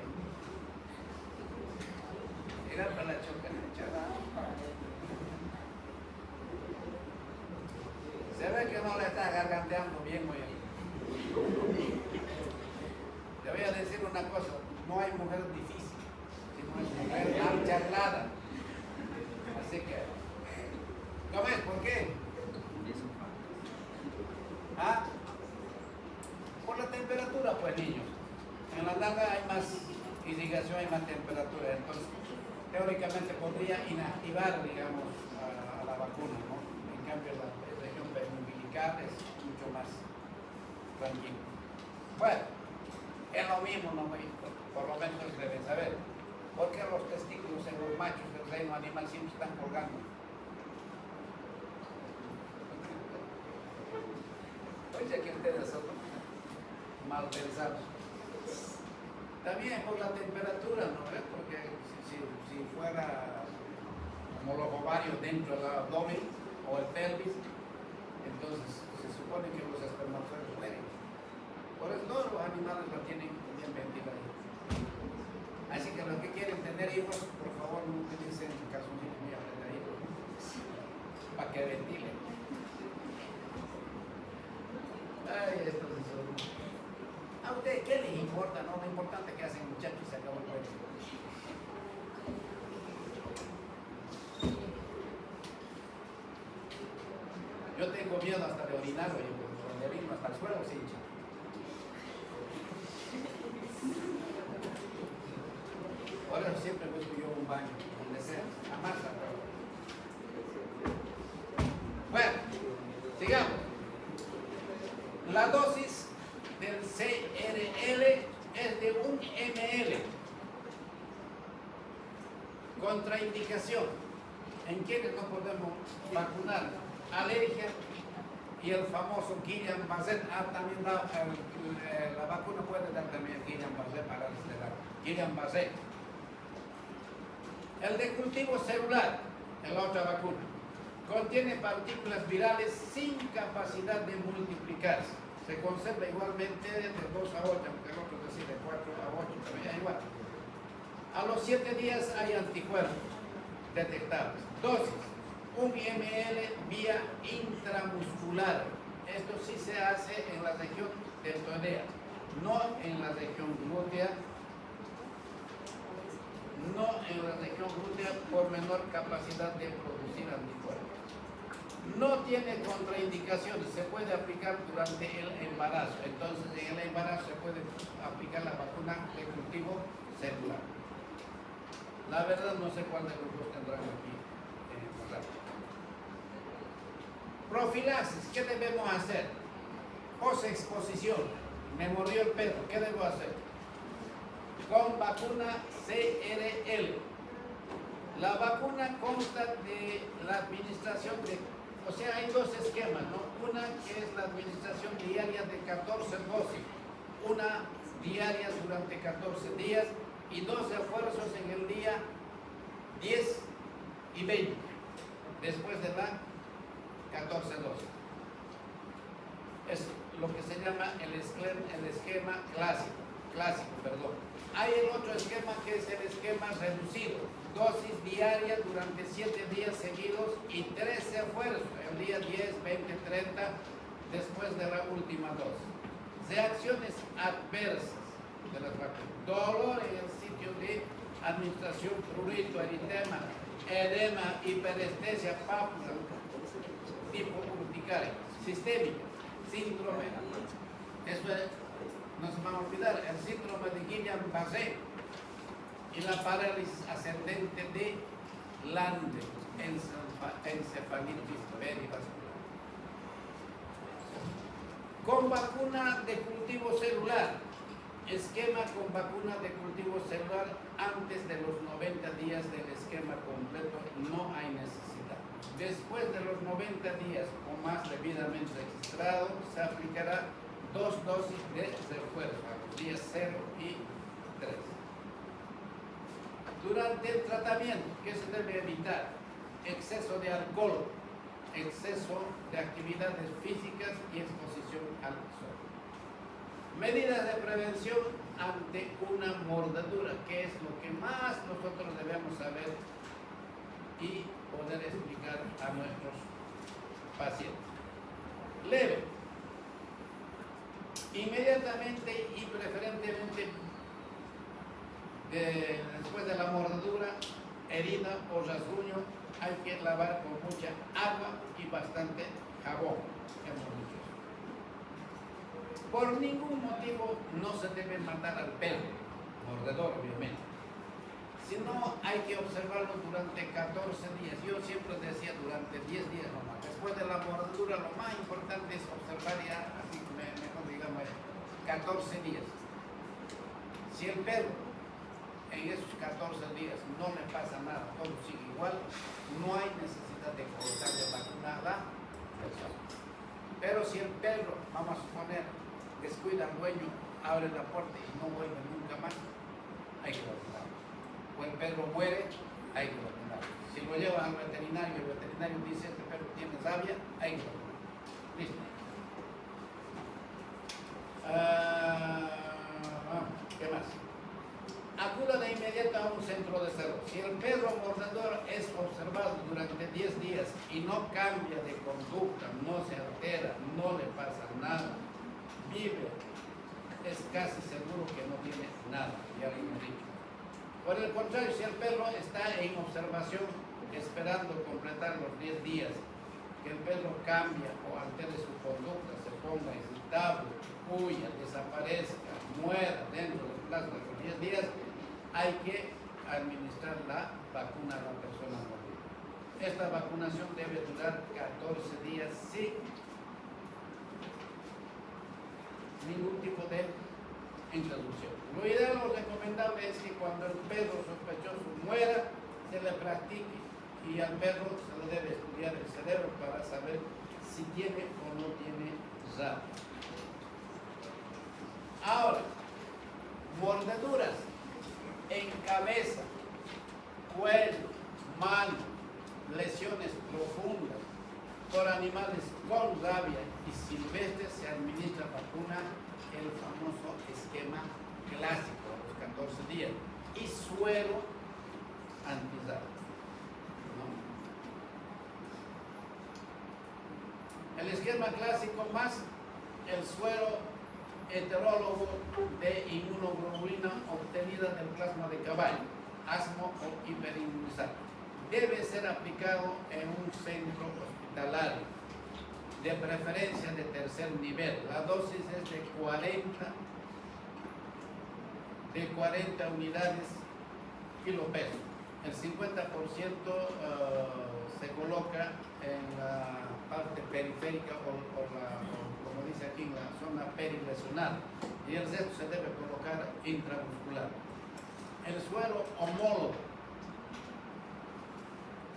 Mira para la chocanechada. Se ve que no le estás garganteando bien, oye. Te voy a decir una cosa, no hay mujer difícil, sino es mujer mal charlada. Así que, ¿cómo es? ¿Por qué? ¿Ah? Por la temperatura, pues, niños. En la nalga hay más irrigación, hay más temperatura, entonces teóricamente podría inactivar, digamos, a la vacuna, ¿no? En cambio, la región periumbilical es mucho más tranquila. Bueno, es lo mismo, ¿no? Por lo menos deben saber. ¿Por qué los testículos en los machos del reino animal siempre están colgando? Oye, que ustedes son mal pensados. También por la temperatura, ¿no? Porque si fuera como los ovarios dentro del abdomen o el pelvis, entonces se supone que los espermatozoides mueren. Por eso todos los animales lo tienen bien ventilado. Así que los que quieren tener hijos, por favor no utilicen calzoncillos muy apretaditos para que ventilen. Ay, esto es eso. ¿A usted qué les importa? No, lo importante es que hacen muchachos y se acabó el juego. tengo miedo hasta de orinar, oye, porque cuando orino hasta el suelo se hincha. Por eso siempre busco yo un baño, donde sea, jamás la prueba. Bueno, sigamos. La dosis del CRL es de 1 ml. Contraindicación. En quienes no podemos vacunar. Alergia y el famoso Guillain-Barré. También la vacuna puede dar también Guillain-Barré para Guillain-Barré. El de cultivo celular, en la otra vacuna, contiene partículas virales sin capacidad de multiplicarse. Se conserva igualmente de 2 a 8, aunque el otro decir de 4 a 8, también igual. A los 7 días hay anticuerpos detectables. Dosis, 1 ml vía intramuscular. Esto sí se hace en la región deltoidea, no en la región glútea, por menor capacidad de producir anticuerpos. No tiene contraindicaciones, se puede aplicar durante el embarazo. Entonces, en el embarazo se puede aplicar la vacuna de cultivo celular. La verdad no sé cuál de los dos tendrán aquí. Profilaxis, ¿qué debemos hacer? Posexposición, me mordió el perro, ¿qué debo hacer? Con vacuna CRL. La vacuna consta de la administración de, o sea, hay dos esquemas, ¿no? Una que es la administración diaria de 14 dosis, una diaria durante 14 días y 2 refuerzos en el día 10 y 20, después de la 14 dosis. Es lo que se llama el esquema clásico. Hay el otro esquema que es el esquema reducido, dosis diaria durante 7 días seguidos y 3 refuerzos, el día 10, 20, 30, después de la última dosis. Reacciones adversas de las vacunas: dolor en el sitio de administración, prurito, eritema, edema, hiperestesia, pápula, tipo urticaria, sistémica, síndrome, eso es, no se van a olvidar, el síndrome de Guillain-Barré y la parálisis ascendente de Lande, encefalitis perivascular. Con vacuna de cultivo celular, esquema con vacuna de cultivo celular antes de los 90 días del esquema completo no hay necesidad. Después de los 90 días o más debidamente registrado, se aplicará 2 dosis de refuerzo a los días 0 y 3. Durante el tratamiento, ¿qué se debe evitar? Exceso de alcohol, exceso de actividades físicas y exposición al sol. Medidas de prevención ante una mordedura, que es lo que más nosotros debemos saber y poder explicar a nuestros pacientes. Leve. Inmediatamente y preferentemente después de la mordedura, herida o rasguño, hay que lavar con mucha agua y bastante jabón. Por ningún motivo no se debe matar al perro, mordedor obviamente, sino hay que observarlo durante 14 días. Yo siempre decía durante 10 días nomás. Después de la mordedura lo más importante es observar ya, así mejor digamos, 14 días. Si el perro en esos 14 días no le pasa nada, todo sigue igual, no hay necesidad de colocarle vacuna a la persona. Pero si el perro, vamos a suponer, descuida al dueño, abre la puerta y no vuelve nunca más, hay que vacunarlo. O el perro muere, hay que vacunarlo. Si lo llevan al veterinario y el veterinario dice este perro tiene rabia, hay que vacunarlo. Listo. ¿Qué más? Acuda de inmediato a un centro de salud. Si el perro mordedor es observado durante 10 días y no cambia de conducta, no se altera, no le pasa nada, vive, es casi seguro que no tiene nada, ya lo hemos dicho. Por el contrario, si el perro está en observación esperando completar los 10 días que el perro cambia o altere su conducta, se ponga irritable, huya, desaparezca, muera dentro del plazo de los 10 días, hay que administrar la vacuna a la persona mordida. Esta vacunación debe durar 14 días sin ningún tipo de introducción. Lo ideal o recomendable es que cuando el perro sospechoso muera, se le practique y al perro se le debe estudiar el cerebro para saber si tiene o no tiene rabia. Ahora, mordeduras en cabeza, cuello, mano, lesiones profundas por animales con rabia y silvestres, se administra vacuna, el famoso esquema clásico a los 14 días, y suero antirrábico. El esquema clásico más el suero heterólogo de inmunoglobulina obtenida del plasma de caballo, asmo o hiperinmunizado. Debe ser aplicado en un centro hospitalario, de preferencia de tercer nivel. La dosis es de 40 unidades kilopeso. El 50% se coloca en la parte periférica o como dice aquí, en la zona perilesional, y el resto se debe colocar intramuscular. El suero homólogo,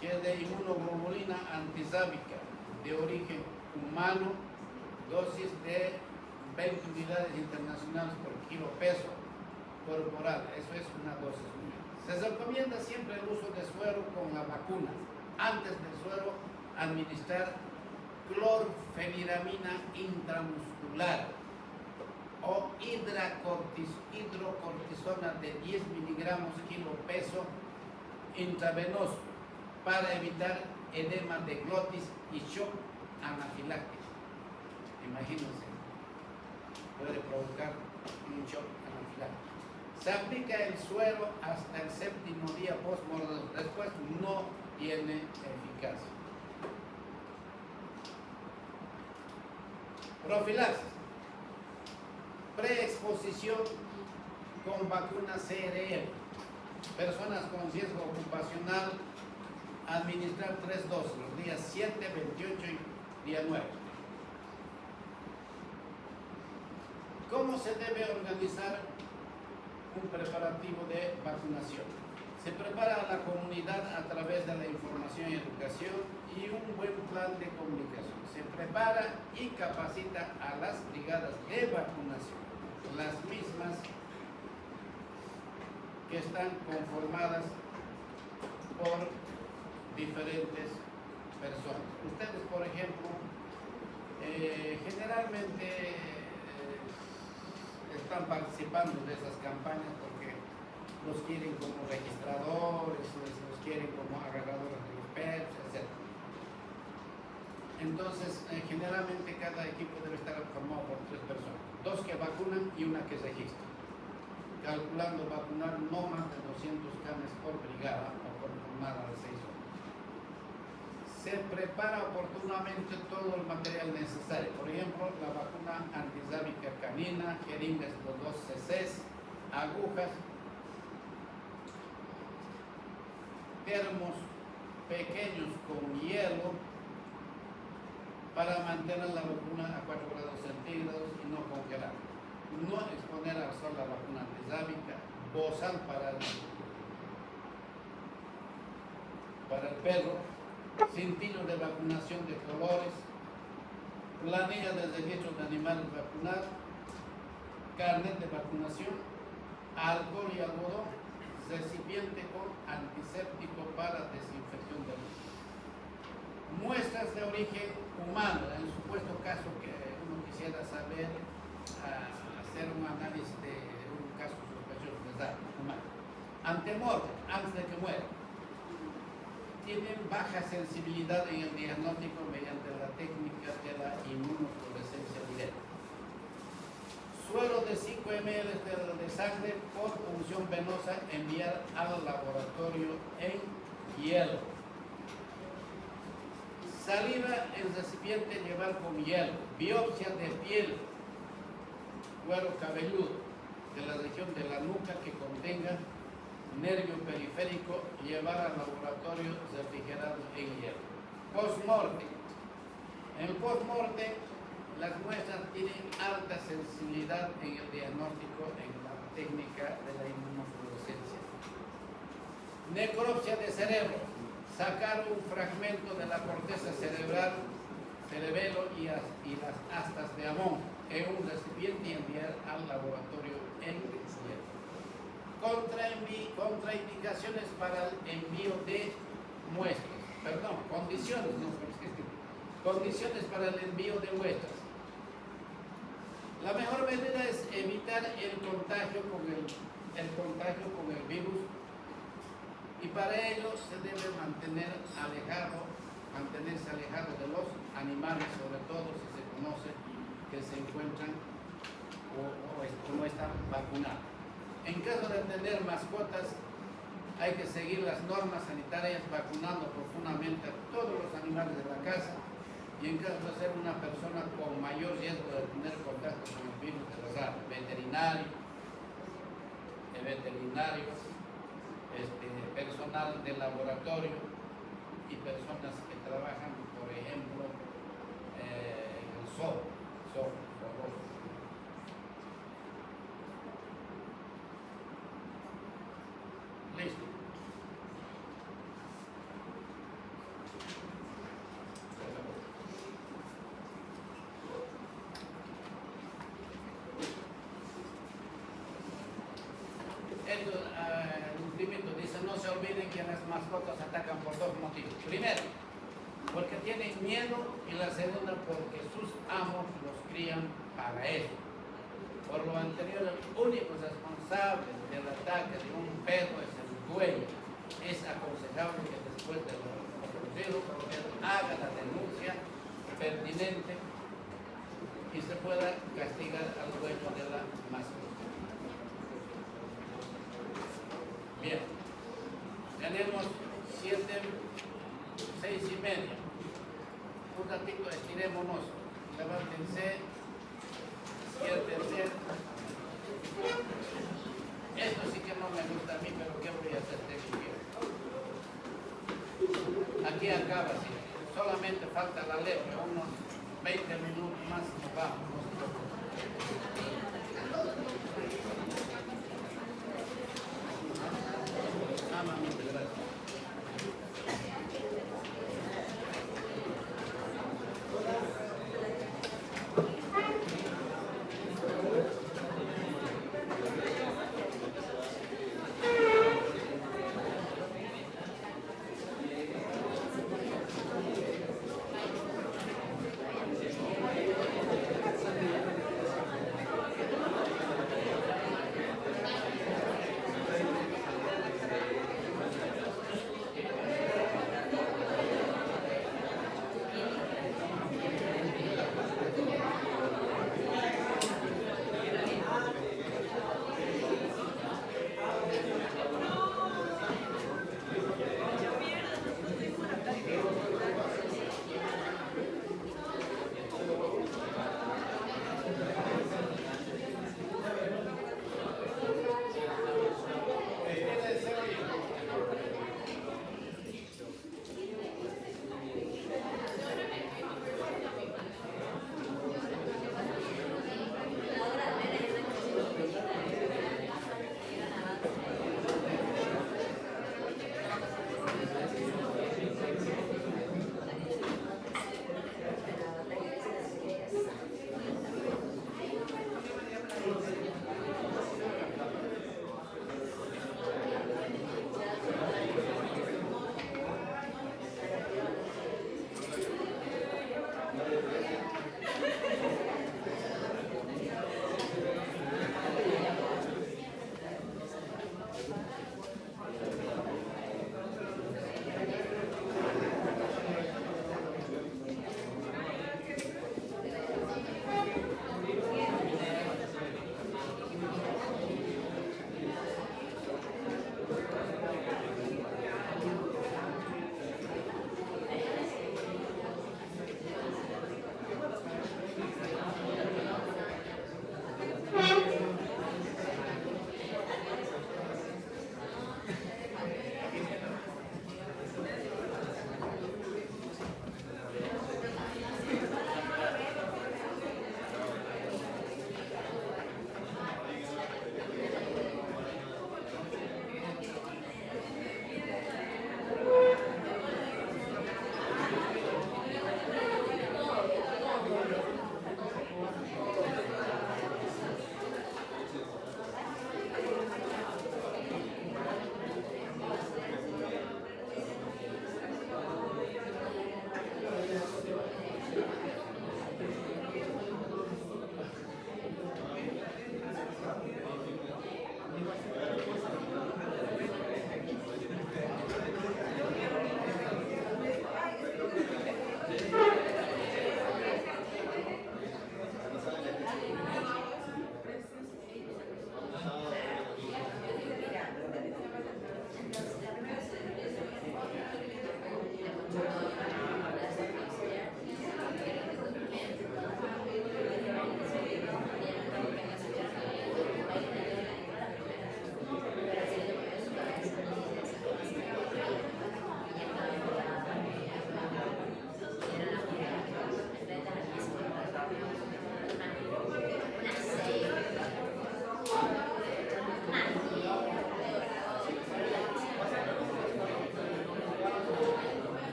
que es de inmunoglobulina antisábica de origen humano, dosis de 20 unidades internacionales por kilo peso corporal. Eso es una dosis única. Se recomienda siempre el uso de suero con la vacuna. Antes del suero, administrar clorfeniramina intramuscular o hidrocortisona de 10 miligramos kilo peso intravenoso para evitar edema de glotis y shock anafiláctico. Imagínense, puede provocar un shock anafiláctico. Se aplica el suero hasta el 7º día postmortem, después no tiene eficacia. Profilaxis. Preexposición con vacuna CRM. Personas con riesgo ocupacional, administrar 3 dosis, los días 7, 28 y día 9. ¿Cómo se debe organizar un preparativo de vacunación? Se prepara a la comunidad a través de la información y educación y un buen plan de comunicación. Se prepara y capacita a las brigadas de vacunación, las mismas que están conformadas por diferentes personas. Ustedes, por ejemplo, generalmente están participando de esas campañas porque los quieren como registradores, los quieren como agarradores de los perros, etc. Entonces, generalmente cada equipo debe estar formado por 3 personas, 2 que vacunan y una que registra, calculando vacunar no más de 200 canes por brigada o por jornada de 6 horas. Se prepara oportunamente todo el material necesario, por ejemplo, la vacuna antisábica canina, jeringas de 2 cc, agujas, termos pequeños con hielo para mantener la vacuna a 4 grados centígrados y no congelar. No exponer al sol la vacuna antisábica, bozal para el perro, cintillos de vacunación de colores, planilla de registro de animales vacunados, carnet de vacunación, alcohol y algodón, recipiente con antiséptico para desinfección de los. Muestras de origen humano, en el supuesto caso que uno quisiera saber, hacer un análisis de un caso sospechoso de SARS humano. Antemortem, antes de que muera. Tienen baja sensibilidad en el diagnóstico mediante la técnica de la inmunofluorescencia directa. Suero de 5 ml de sangre por punción venosa, enviar al laboratorio en hielo. Saliva en recipiente llevar con hielo. Biopsia de piel, cuero cabelludo de la región de la nuca que contenga nervio periférico, llevar al laboratorio refrigerado en hielo. Post-mortem. En el post-mortem, las muestras tienen alta sensibilidad en el diagnóstico en la técnica de la inmunofluorescencia. Necropsia de cerebro. Sacar un fragmento de la corteza cerebral, cerebelo y las astas de Amón en un recipiente y enviar al laboratorio en hielo. Contraindicaciones para el envío de muestras. Perdón, condiciones, no, condiciones para el envío de muestras. La mejor medida es evitar el contagio con el virus, y para ello se debe mantenerse alejado de los animales, sobre todo si se conoce que se encuentran o no están vacunados. En caso de tener mascotas, hay que seguir las normas sanitarias vacunando profundamente a todos los animales de la casa, y en caso de ser una persona con mayor riesgo de tener contacto con el virus de la rabia, veterinario, personal del laboratorio y personas que trabajan, por ejemplo, en el zoo. Listo. Dice, no se olviden que las mascotas atacan por dos motivos. Primero, porque tienen miedo, y la segunda, porque sus amos los crían para eso. Por lo anterior, el único responsable del ataque de un perro es el dueño. Es aconsejable que después de lo ocurrido, él haga la denuncia pertinente y se pueda castigar al dueño de la mascota. Bien, tenemos 6:30. Un ratito estirémonos, levántense, siéntense. Esto sí que no me gusta a mí, pero ¿qué voy a hacer? Aquí acaba, sí. Solamente falta la letra, unos 20 minutos más y nos vamos. Gracias.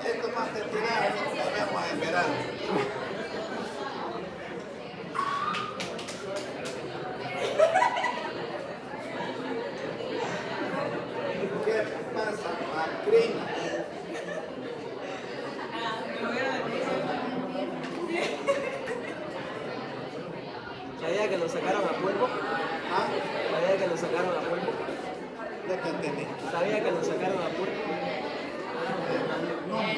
Esto más te tirado, lo vemos en verano. ¿Qué pasa, Macrina? ¿Sabía que lo sacaron a polvo? ¿Ah? ¿Sabía que lo sacaron a polvo? No te entendí. ¿Sabía que lo sacaron a polvo? No, no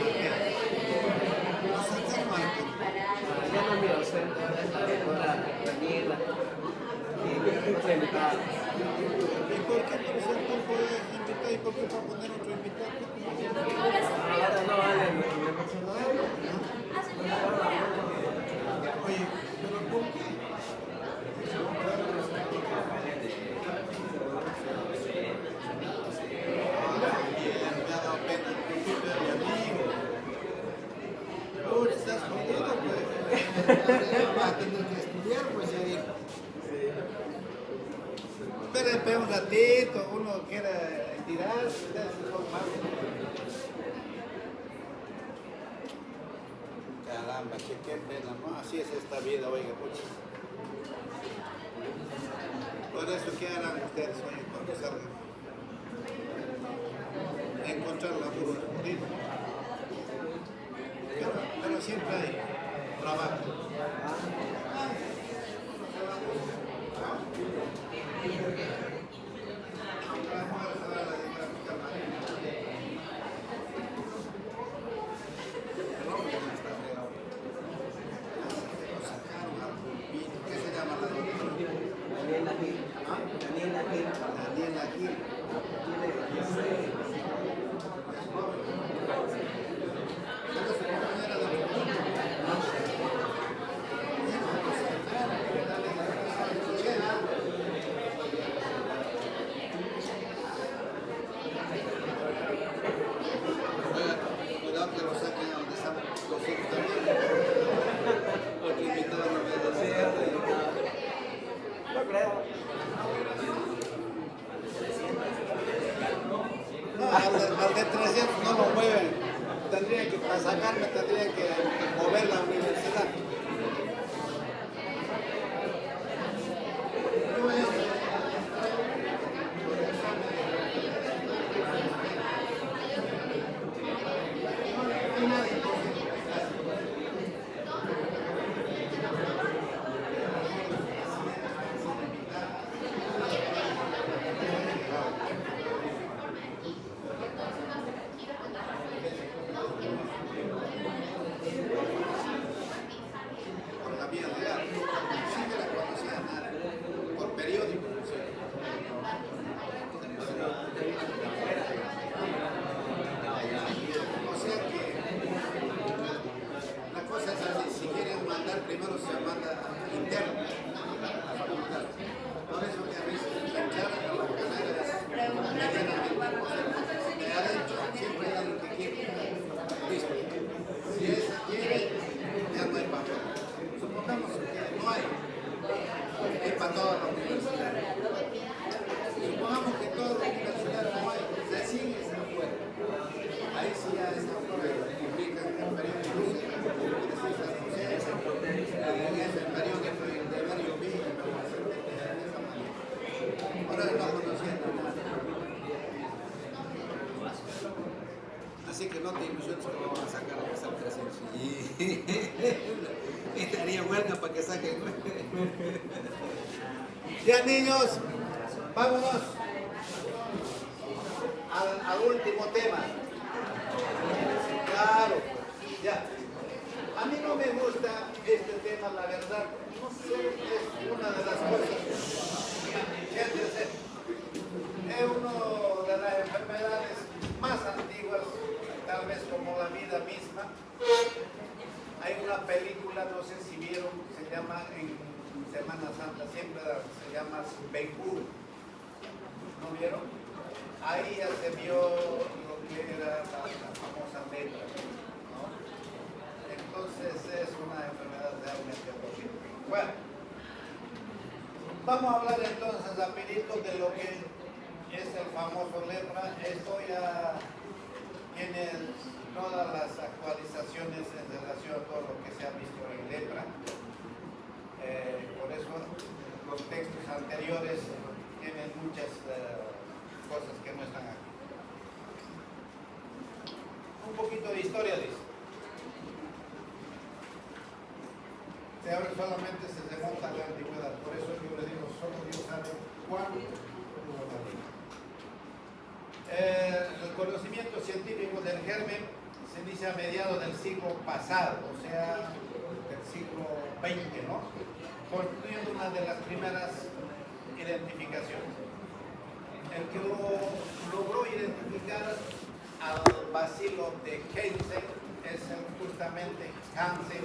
sacaron algo. Ya no miro, o sea, la mierda. Y implementada. ¿Y por qué por ser tiempo de invitar y por qué para poner otro invitado? Ahora no vale, me pasó nada. Oye, pero ¿por qué? Me ha dado pena el principio de mi amigo. Uy, estás jodido, pues. Vas a tener que estudiar, pues ya dijo. Pero espera un ratito, uno quiere tirar, ustedes son más. Caramba, qué pena, ¿no? Así es esta vida, oiga, pucha. Por eso, ¿qué harán ustedes hoy cuando salgan? Encontrar la burra jodida. Pero siempre hay trabajo. ¿Qué se llama la doctora? Daniela Gil. ¿Ah? Daniela Gil. Daniela Gil. Tiene 16. ¿Cuál es su compañera de cuidado que lo saquen a donde están los hijos también. Otro invitado no me No creo. No, al de 300 no lo mueven. Tendrían que, para sacarme, tendrían que mover la universidad. Por la vía legal. Sí que la conocía nada. Por periódico. Sí. O sea que la cosa es así. Si quieren mandar, primero se manda interno a la facultad. Por eso que a veces entraran a la carrera medianamente. De adentro siempre hay alguien que quiere. Listo. Si esa quiere, ya no hay papel. Supongamos que no hay. Hay para toda la universidad. Supongamos que toda la universidad no hay. Recién es afuera. Ahí sí ya es afuera. Publican en periódicos. En ese periódico de Mario Villa. Ahora no conociendo nada. Así que no te ilusiones que lo van a sacar a pesar 300. Y te haría huelga para que saquen. Ya niños, vámonos al último tema. Claro, ya. A mí no me gusta este tema, la verdad. No sé, es una de las cosas. Fíjense, es una de las enfermedades más antiguas, tal vez como la vida misma. Hay una película, no sé si vieron, se llama en Semana Santa, siempre se llama Ben-Hur. ¿No vieron? Ahí ya se vio lo que era la famosa lepra, ¿no? Entonces es una enfermedad realmente horrible. Bueno, vamos a hablar entonces rapidito de lo que es el famoso lepra. Esto ya tiene todas las actualizaciones en relación a todo lo que se ha visto en lepra. Por eso los textos anteriores tienen muchas cosas que no están aquí. Un poquito de historia dice. Ahora solamente se remonta a la antigüedad, por eso yo le digo, solo Dios sabe cuándo hubo la vida. El conocimiento científico del germen se inicia a mediados del siglo pasado, o sea, del siglo XX, ¿no? Constituyendo una de las primeras identificaciones. El que logró identificar al bacilo de Hansen es justamente Hansen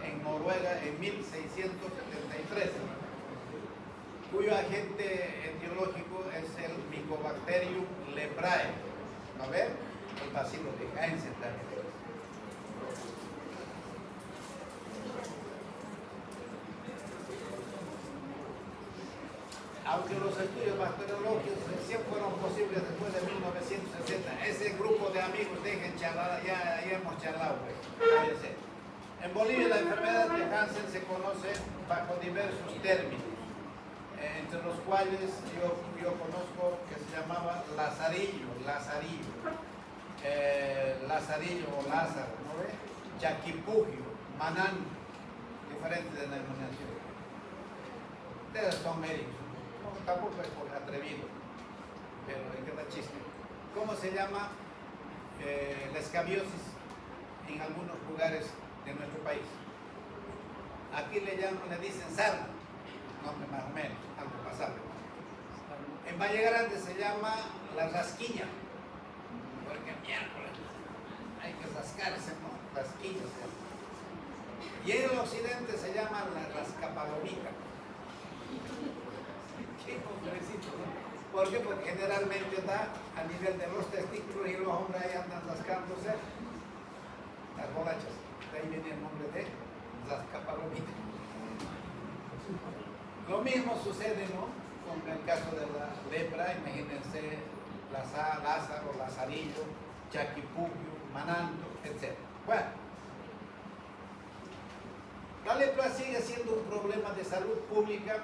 en Noruega en 1673, cuyo agente etiológico es el Mycobacterium leprae, ¿no ven? El bacilo de Hansen también. Aunque los estudios bacteriológicos recién fueron posibles después de 1960, ese grupo de amigos dejen charlar, ya hemos charlado, pues. En Bolivia la enfermedad de Hansen se conoce bajo diversos términos, entre los cuales yo conozco que se llamaba lazarillo o Lázaro, ¿no ve? Chaquipugio, manán, diferentes denominaciones. Ustedes son médicos. Tampoco es por atrevido, pero es que da chiste. ¿Cómo se llama la escabiosis en algunos lugares de nuestro país? Aquí le dicen sarna, nombre más o menos, algo pasable. En Valle Grande se llama la rasquiña, porque miércoles hay que rascarse, ¿no? Rasquillas. Y en el occidente se llama la rascapalomita. ¿Por qué? Porque generalmente está a nivel de los testículos y los hombres ahí andan rascándose las bolachas. De ahí viene el nombre de rascapalomita. Lo mismo sucede, ¿no?, con el caso de la lepra. Imagínense Lázaro, Lazarillo, Chaquipugio, Mananto, etc. Bueno, la lepra sigue siendo un problema de salud pública,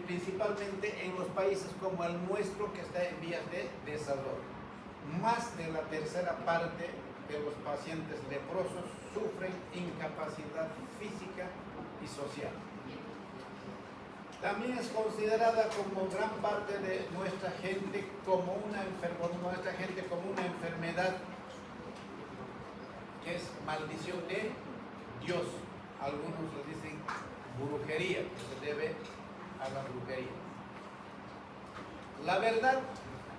principalmente en los países como el nuestro, que está en vías de desarrollo. Más de la tercera parte de los pacientes leprosos sufren incapacidad física y social. También es considerada como gran parte de nuestra gente como una enfermedad que es maldición de Dios. Algunos le dicen brujería, que se debe a la brujería. La verdad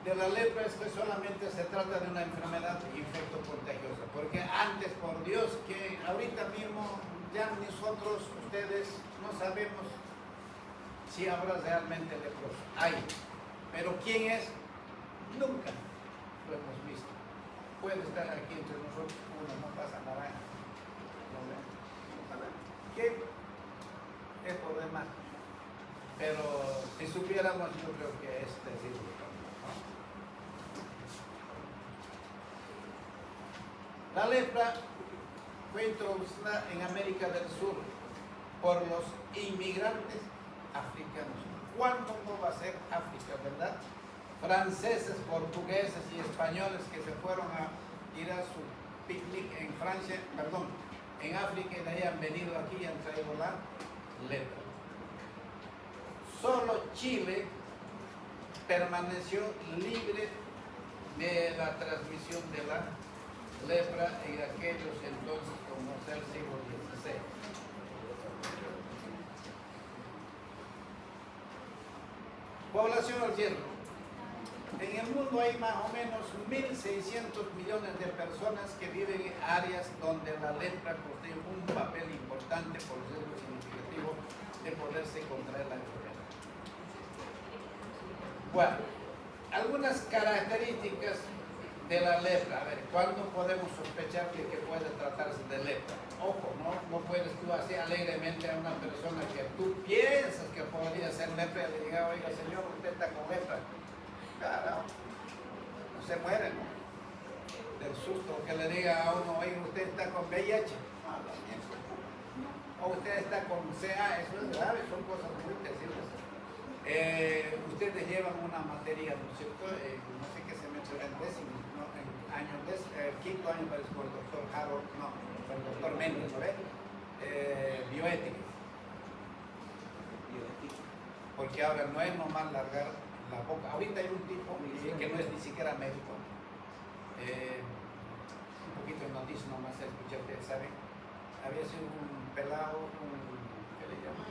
de la lepra es que solamente se trata de una enfermedad infectocontagiosa, porque antes, por Dios, que ahorita mismo ya nosotros, ustedes, no sabemos si habrá realmente leproso. Hay, pero ¿quién es? Nunca lo hemos visto. Puede estar aquí entre nosotros uno, no pasa nada. ¿Qué es por demás? Pero si supiéramos, yo creo que es terrible, ¿no? La lepra fue introducida en América del Sur por los inmigrantes africanos. ¿Cuándo no va a ser África, verdad? Franceses, portugueses y españoles que se fueron a ir a su picnic en en África, y de ahí han venido aquí y han traído la lepra. Solo Chile permaneció libre de la transmisión de la lepra en aquellos entonces, como es el siglo XVI. Población al hierro. En el mundo hay más o menos 1.600 millones de personas que viven en áreas donde la lepra contiene un papel importante, por decirlo significativo, de poderse contraer la enfermedad. Bueno, algunas características de la lepra. A ver, ¿cuándo podemos sospechar que puede tratarse de lepra? Ojo, no puedes tú así alegremente a una persona que tú piensas que podría ser lepra y le digas, oiga señor, usted está con lepra. Claro, no se muere, ¿no? Del susto que le diga a uno, oye, usted está con VIH. No, también. O usted está con CA, eso es grave, son cosas muy terribles. Ustedes llevan una materia, ¿no es cierto? No sé qué semestre era, en décimo, ¿no? Quinto año parece con el doctor Harold, no, con el doctor Méndez, ¿no ve? Bioética. Porque ahora no es normal largar la boca. Ahorita hay un tipo que no es ni siquiera médico. Un poquito de noticia nomás a escuchar, ustedes saben. Había sido un pelado, ¿qué le llaman?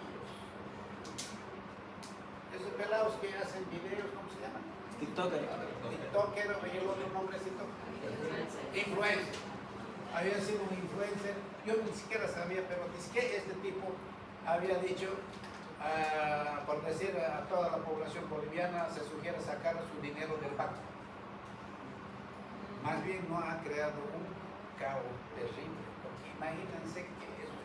Esos pelados que hacen videos, ¿cómo se llaman? TikToker. TikToker, o el otro nombrecito. Influencer. Había sido un influencer. Yo ni siquiera sabía, pero es que este tipo había dicho, por decir a toda la población boliviana, se sugiere sacar su dinero del banco. Más bien no ha creado un caos terrible, porque imagínense que eso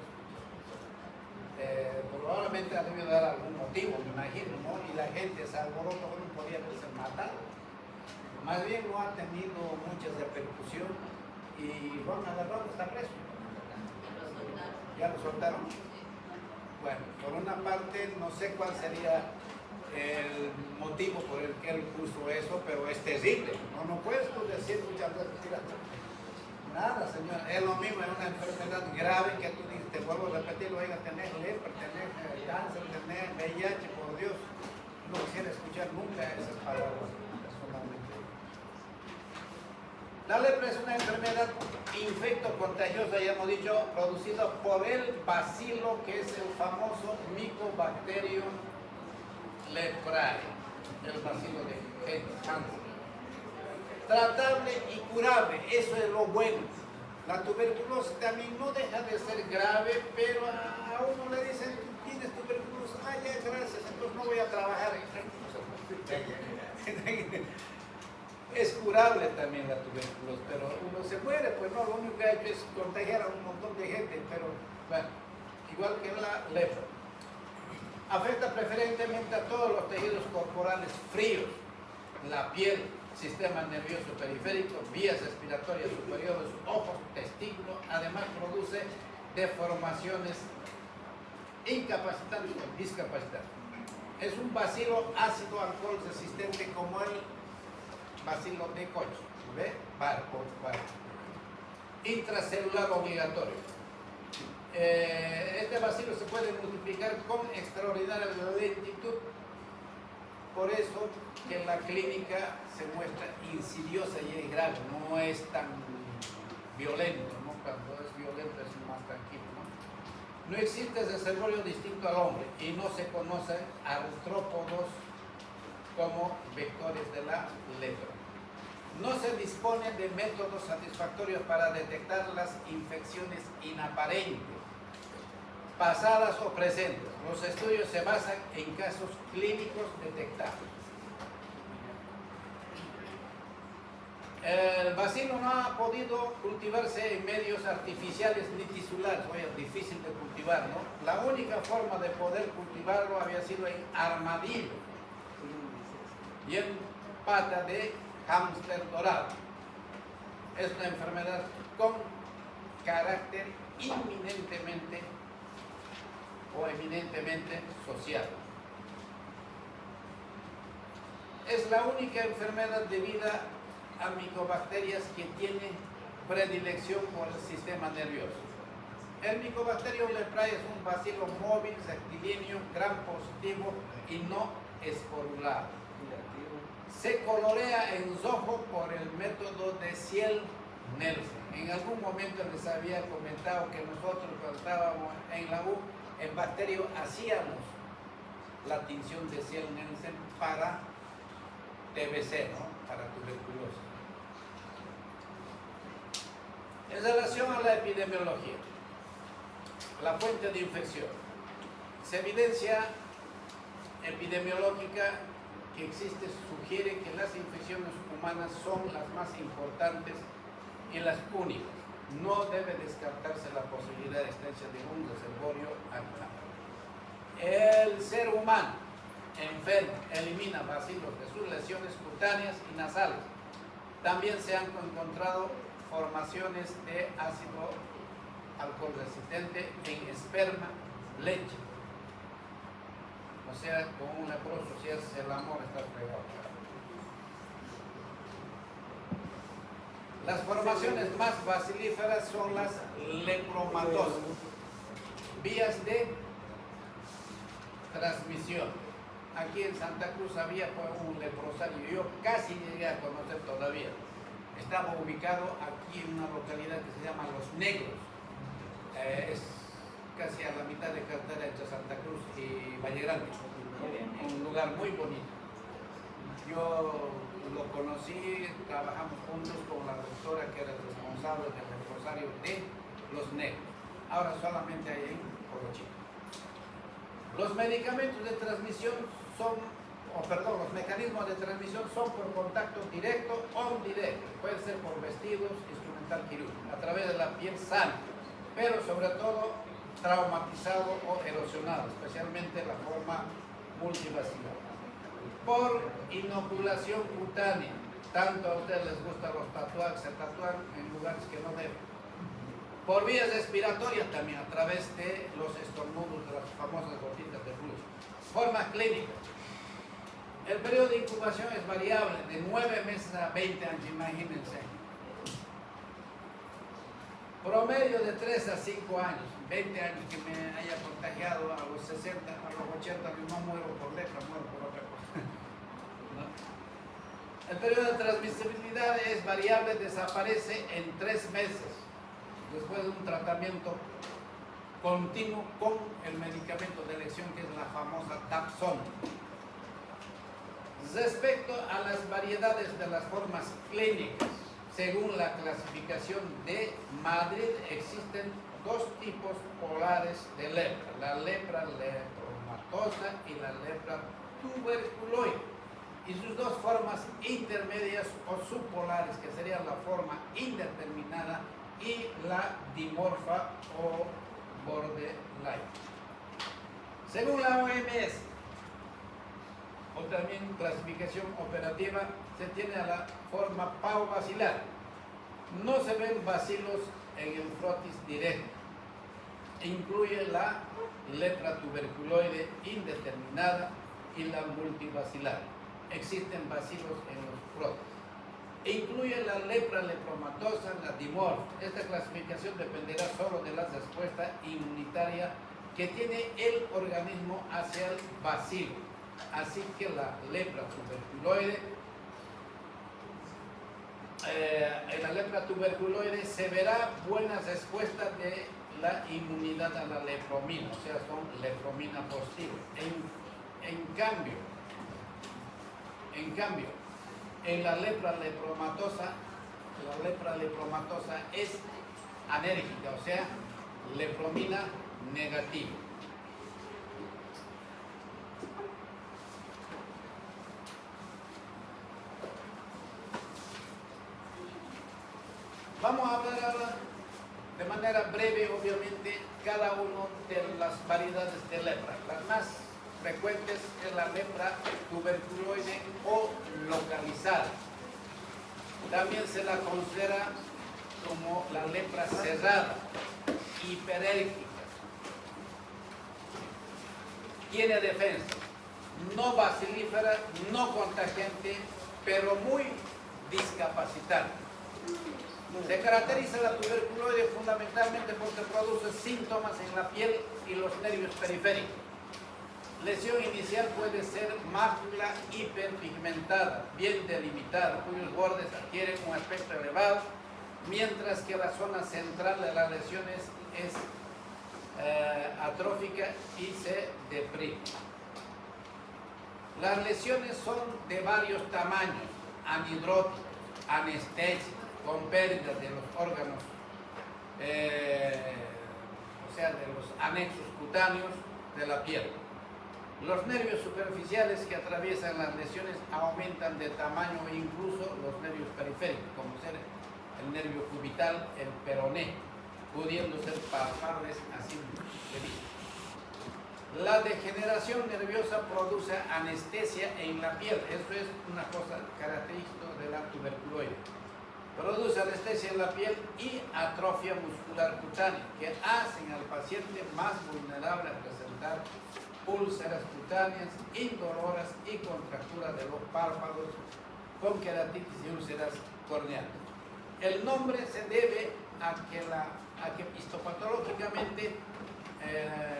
es probablemente ha debido dar algún motivo, me imagino, ¿no? Y la gente se alborotó, no podía haberse matado. Más bien no ha tenido mucha repercusión y Ron Agarrón está preso. ¿Ya lo soltaron? Bueno, por una parte no sé cuál sería el motivo por el que él puso eso, pero es terrible. No puedes tú decir muchas veces, mira, nada, señor, es lo mismo, es una enfermedad grave que tú dices, te vuelvo a repetir, oiga, tener lepra, tener cáncer, tener VIH, por Dios, no quisiera escuchar nunca esas palabras personalmente. La lepra es una enfermedad infecto contagiosa, ya hemos dicho, producida por el bacilo, que es el famoso Mycobacterium leprae, el bacilo de Hansen. Tratable y curable, eso es lo bueno. La tuberculosis también no deja de ser grave, pero a uno le dicen, tienes tuberculosis, ya, gracias, entonces no voy a trabajar. Es curable también la tuberculosis, pero uno se muere, pues no, lo único que hay es contagiar a un montón de gente, pero bueno, igual que la lepra. Afecta preferentemente a todos los tejidos corporales fríos, la piel, sistema nervioso periférico, vías respiratorias superiores, ojos, testículos. Además produce deformaciones incapacitantes o discapacitantes. Es un bacilo ácido alcohol resistente como el bacilo de Koch, ¿ve? Intracelular obligatorio. Este bacilo se puede multiplicar con extraordinaria lentitud. Por eso que en la clínica se muestra insidiosa y es grave, no es tan violento, ¿no? Cuando es violento es más tranquilo, ¿no? No existe desarrollo distinto al hombre y no se conocen artrópodos como vectores de la lepra. No se dispone de métodos satisfactorios para detectar las infecciones inaparentes, pasadas o presentes. Los estudios se basan en casos clínicos detectados. El bacilo no ha podido cultivarse en medios artificiales ni tisulares, oye, difícil de cultivar, ¿no? La única forma de poder cultivarlo había sido en armadillo y en pata de hámster dorado. Es una enfermedad con carácter inminentemente o eminentemente social. Es la única enfermedad debida a micobacterias que tiene predilección por el sistema nervioso. El Mycobacterium leprae es un bacilo móvil, rectilíneo, gram positivo y no esporulado. Se colorea en rojo por el método de Ziel-Nelson. En algún momento les había comentado que nosotros cuando estábamos en la U, en bacterio hacíamos la tinción de Ziel-Nelson para TBC, ¿no? Para tuberculosis. En relación a la epidemiología, la fuente de infección, se evidencia epidemiológica que existe sugiere que las infecciones humanas son las más importantes y las únicas. No debe descartarse la posibilidad de existencia de un reservorio animal. El ser humano enferma, elimina bacilos de sus lesiones cutáneas y nasales. También se han encontrado formaciones de ácido alcohol resistente en esperma, leche. O sea, con un leproso, si es el amor, está fregado. Las formaciones más bacilíferas son las lepromatosas, vías de transmisión. Aquí en Santa Cruz había un leprosario, yo casi llegué a conocer todavía. Estaba ubicado aquí en una localidad que se llama Los Negros. Es casi a la mitad de carretera entre Santa Cruz y Valle Grande. Un lugar muy bonito. Yo lo conocí, trabajamos juntos con la doctora que era responsable del leprosario de Los Negros. Ahora solamente hay en Corochico. Los medicamentos de transmisión los mecanismos de transmisión son por contacto directo o indirecto. Puede ser por vestidos, instrumental quirúrgico, a través de la piel sana, pero sobre todo traumatizado o erosionado, especialmente la forma multivacilar. Por inoculación cutánea, tanto a ustedes les gustan los tatuajes, se tatúan en lugares que no deben. Por vías respiratorias también, a través de los estornudos, de las famosas gotitas de flujo. Formas clínicas. El periodo de incubación es variable, de 9 meses a 20 años, imagínense. Promedio de 3 a 5 años, 20 años que me haya contagiado, a los 60, a los 80, no muero por lepra, muero por otra cosa. ¿No? El periodo de transmisibilidad es variable, desaparece en 3 meses, después de un tratamiento continuo con el medicamento de elección que es la famosa Dapsona. Respecto a las variedades de las formas clínicas, según la clasificación de Madrid, existen 2 tipos polares de lepra, la lepra lepromatosa y la lepra tuberculoide, y sus 2 formas intermedias o subpolares, que serían la forma indeterminada y la dimorfa o borderline. Según la OMS, o también clasificación operativa, se tiene a la forma paubacilar. No se ven bacilos en el frotis directo. Incluye la lepra tuberculoide indeterminada y la multibacilar. Existen bacilos en los frotis. Incluye la lepra lepromatosa, la dimorfa. Esta clasificación dependerá solo de la respuesta inmunitaria que tiene el organismo hacia el bacilo. Así que la lepra tuberculoide, en la lepra tuberculoide se verá buenas respuestas de la inmunidad a la lepromina, o sea, son lepromina positivos. En cambio, en la lepra lepromatosa es anérgica, o sea, lepromina negativa. Vamos a hablar ahora de manera breve, obviamente, cada una de las variedades de lepra. Las más frecuentes es la lepra tuberculoide o localizada. También se la considera como la lepra cerrada, hiperérgica. Tiene defensa, no bacilífera, no contagiante, pero muy discapacitante. Se caracteriza la tuberculoide fundamentalmente porque produce síntomas en la piel y los nervios periféricos. Lesión inicial puede ser mácula hiperpigmentada, bien delimitada, cuyos bordes adquieren un aspecto elevado, mientras que la zona central de la lesión es atrófica y se deprime. Las lesiones son de varios tamaños, anhidróticos, anestésicos, con pérdidas de los órganos, o sea, de los anexos cutáneos de la piel. Los nervios superficiales que atraviesan las lesiones aumentan de tamaño e incluso los nervios periféricos, como ser el nervio cubital, el peroné, pudiendo ser palpables así de vista. La degeneración nerviosa produce anestesia en la piel. Esto es una cosa característica de la tuberculosis. Produce anestesia en la piel y atrofia muscular cutánea, que hacen al paciente más vulnerable a presentar úlceras cutáneas indoloras y contracturas de los párpados con queratitis y úlceras corneales. El nombre se debe a que histopatológicamente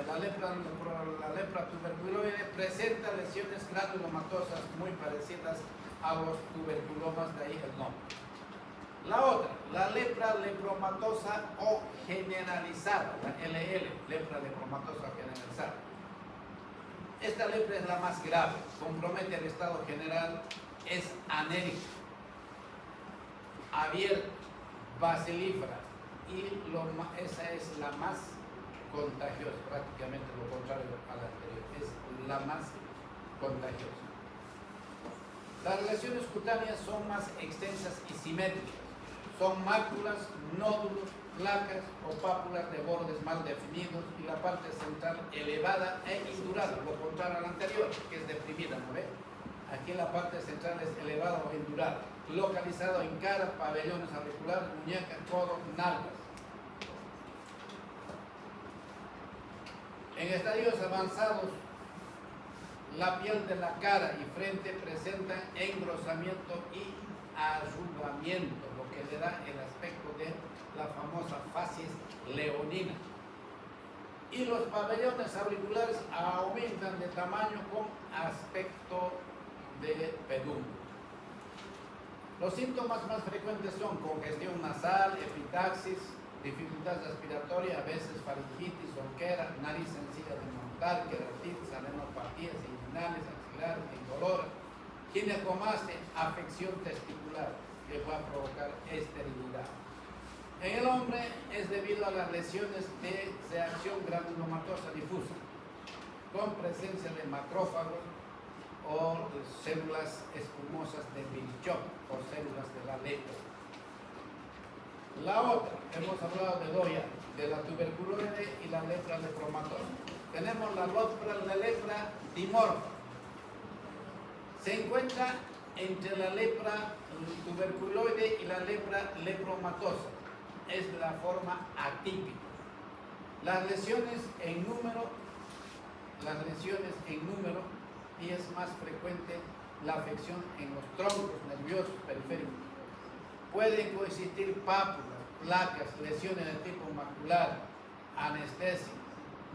la lepra tuberculoide presenta lesiones granulomatosas muy parecidas a los tuberculomas, de ahí el nombre. La otra, la lepra lepromatosa o generalizada, la LL, lepra lepromatosa generalizada. Esta lepra es la más grave, compromete el estado general, es anérica, abierta, basilífera y esa es la más contagiosa, prácticamente lo contrario a la anterior, es la más contagiosa. Las lesiones cutáneas son más extensas y simétricas. Son máculas, nódulos, placas o pápulas de bordes mal definidos y la parte central elevada e indurada, lo contrario a la anterior, que es deprimida, ¿no ve? Aquí la parte central es elevada o indurada, localizado en cara, pabellones auriculares, muñeca, codo, nalgas. En estadios avanzados, la piel de la cara y frente presenta engrosamiento y arrugamiento, lo que le da el aspecto de la famosa facies leonina. Y los pabellones auriculares aumentan de tamaño con aspecto de pedúnculo. Los síntomas más frecuentes son congestión nasal, epitaxis, dificultad respiratoria, a veces faringitis, ronquera, nariz sencilla de montar, queratitis, adenopatías inguinales, axilares, indoloras, ginecomastia, afección testicular que va a provocar esterilidad. En el hombre es debido a las lesiones de reacción granulomatosa difusa, con presencia de macrófagos o células espumosas de Virchow o células de la lepra. La otra, hemos hablado de Doya, de la tuberculoide y la lepra lepromatosa. Tenemos la lepra dimorfa. Se encuentra entre la lepra tuberculoide y la lepra lepromatosa. Es la forma atípica. Las lesiones en número y es más frecuente la afección en los troncos nerviosos periféricos. Pueden coexistir pápulas, placas, lesiones de tipo macular, anestesia.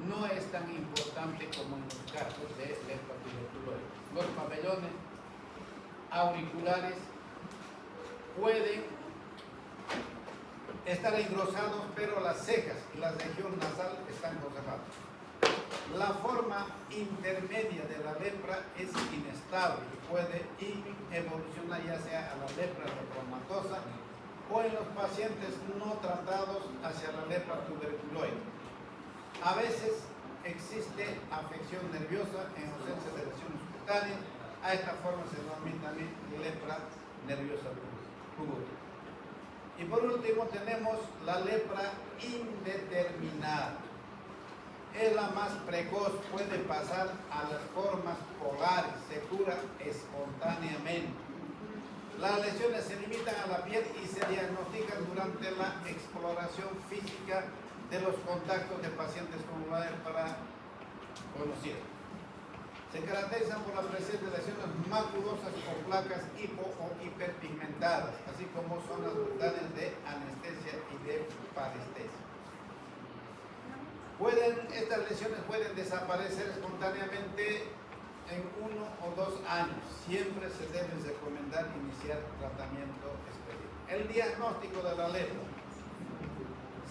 No es tan importante como en los casos de lepra tuberculoide. Los pabellones auriculares pueden estar engrosados, pero las cejas y la región nasal están conservadas. La forma intermedia de la lepra es inestable y puede evolucionar ya sea a la lepra lepromatosa o en los pacientes no tratados hacia la lepra tuberculoide. A veces existe afección nerviosa en ausencia de lesiones cutáneas. A esta forma se denomina también lepra nerviosa pública. Y por último tenemos la lepra indeterminada. Es la más precoz, puede pasar a las formas polares, se cura espontáneamente. Las lesiones se limitan a la piel y se diagnostican durante la exploración física de los contactos de pacientes con la lepra conocida. Se caracterizan por la presencia de lesiones maculosas o placas hipo o hiperpigmentadas, así como zonas brutales de anestesia y de parestesia. Estas lesiones pueden desaparecer espontáneamente en 1 o 2 años. Siempre se debe recomendar iniciar tratamiento específico. El diagnóstico de la lepra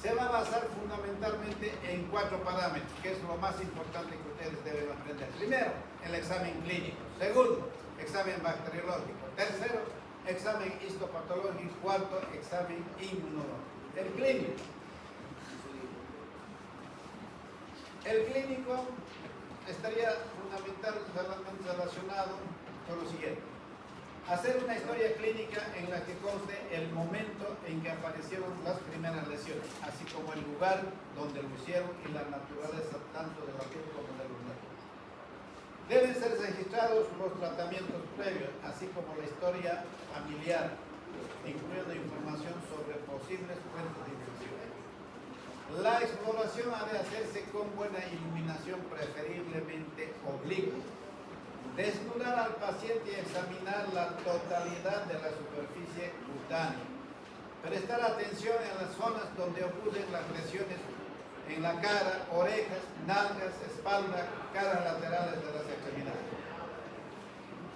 se va a basar fundamentalmente en 4 parámetros, que es lo más importante que ustedes deben aprender. Primero, el examen clínico. Segundo, examen bacteriológico. Tercero, examen histopatológico. Cuarto, examen inmunológico. El clínico. El clínico estaría fundamentalmente relacionado con lo siguiente. Hacer una historia clínica en la que conste el momento en que aparecieron las primeras lesiones, así como el lugar donde lo hicieron y la naturaleza tanto de la piel como de los nervios. Deben ser registrados los tratamientos previos, así como la historia familiar, incluyendo información sobre posibles fuentes de infección. La exploración ha de hacerse con buena iluminación, preferiblemente oblicua. Desnudar al paciente y examinar la totalidad de la superficie cutánea. Prestar atención en las zonas donde ocurren las lesiones en la cara, orejas, nalgas, espalda, caras laterales de las extremidades.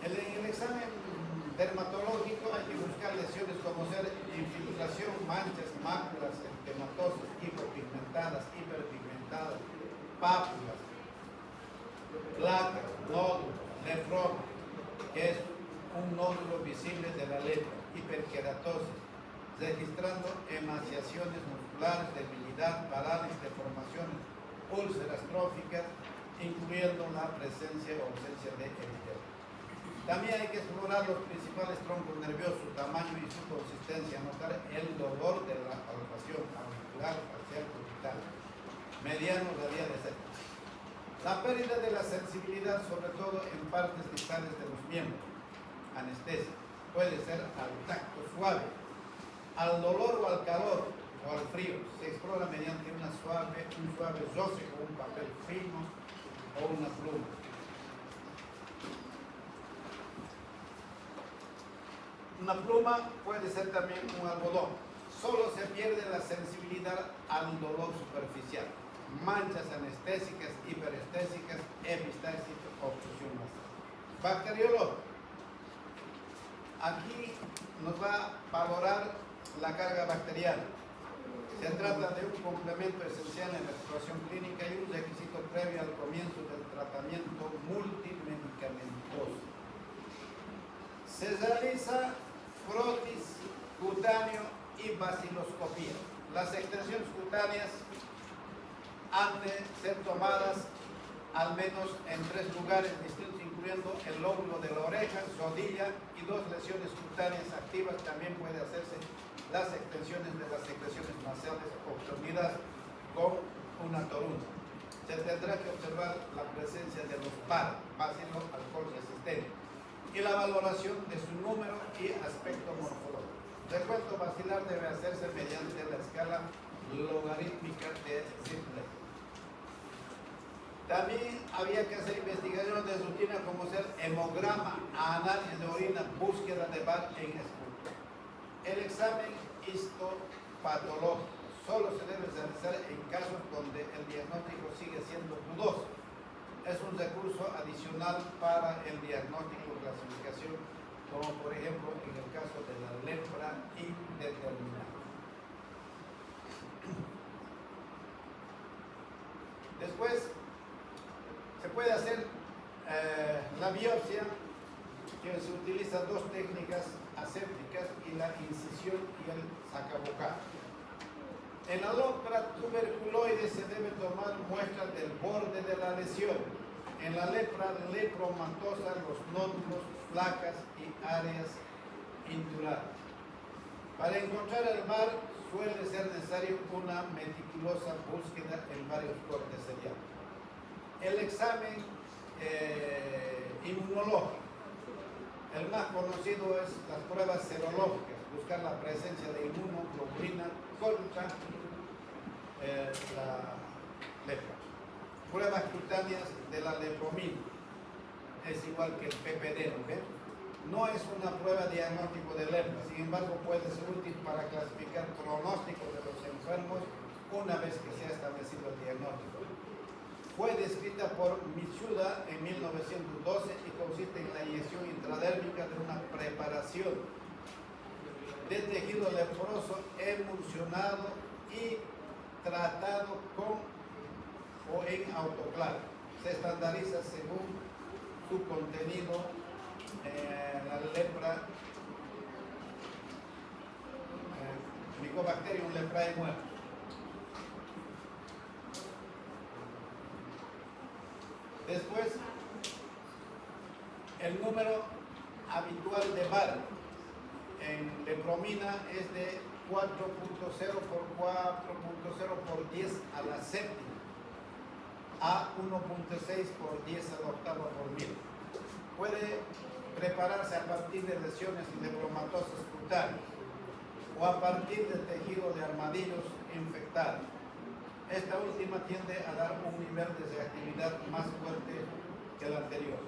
En el examen dermatológico hay que buscar lesiones como ser infiltración, manchas, máculas, edematosas, hiperpigmentadas, pápulas, placas, nódulos, nefroma, que es un nódulo visible de la lepra, hiperkeratosis, registrando emaciaciones musculares, debilidad, parálisis, deformaciones, úlceras tróficas, incluyendo la presencia o ausencia de eritema. También hay que explorar los principales troncos nerviosos, su tamaño y su consistencia, notar el dolor de la palpación auricular, facial, cubital, mediano, radial, etc. La pérdida de la sensibilidad, sobre todo en partes distales de los miembros, anestesia, puede ser al tacto suave, al dolor o al calor o al frío. Se explora mediante un suave roce con un papel fino o una pluma. Una pluma puede ser también un algodón. Solo se pierde la sensibilidad al dolor superficial. Manchas anestésicas, hiperestésicas, epistasis, obstrucción nasal. Bacteriólogo. Aquí nos va a valorar la carga bacteriana. Se trata de un complemento esencial en la exploración clínica y un requisito previo al comienzo del tratamiento multimedicamentoso. Se realiza frotis cutáneo y baciloscopía. Las extensiones cutáneas han de ser tomadas al menos en 3 lugares distintos, incluyendo el lóbulo de la oreja, rodilla y 2 lesiones cutáneas activas. También puede hacerse las extensiones de las secreciones nasales obtenidas con una torunda. Se tendrá que observar la presencia de los PAR, bacilo alcohol resistente, y la valoración de su número y aspecto morfológico. Recuento vacilar debe hacerse mediante la escala logarítmica de Zipler. También había que hacer investigaciones de rutina como ser hemograma, análisis de orina, búsqueda de VAR en escultura. El examen histopatológico solo se debe realizar en casos donde el diagnóstico sigue siendo dudoso. Es un recurso adicional para el diagnóstico y clasificación, como por ejemplo en el caso de la lepra indeterminada. Después se puede hacer la biopsia, que se utiliza 2 técnicas asépticas y la incisión y el sacabocado. En la lepra tuberculoide se debe tomar muestras del borde de la lesión. En la lepra lepromatosa, los nódulos, placas y áreas induradas. Para encontrar el VAR suele ser necesario una meticulosa búsqueda en varios cortes seriales. El examen inmunológico. El más conocido es las pruebas serológicas, buscar la presencia de inmunoglobulina contra la lepra. Pruebas cutáneas de la lepromina, es igual que el PPD, ¿no? No es una prueba diagnóstico de lepra, sin embargo puede ser útil para clasificar pronósticos de los enfermos una vez que se ha establecido el diagnóstico. Fue descrita por Mitsuda en 1912 y consiste en la inyección intradérmica de una preparación de tejido leproso emulsionado y tratado con o en autoclave. Se estandariza según su contenido la lepra Mycobacterium leprae muerto. Después, el número habitual de VAR en lepromina es es de 4.0 por 4.0 por 10 a la séptima a 1.6 por 10 a la octava por mil. Puede prepararse a partir de lesiones neuromatosas cutáneas o a partir de tejido de armadillos infectados. Esta última tiende a dar un nivel de reactividad más fuerte que el anterior.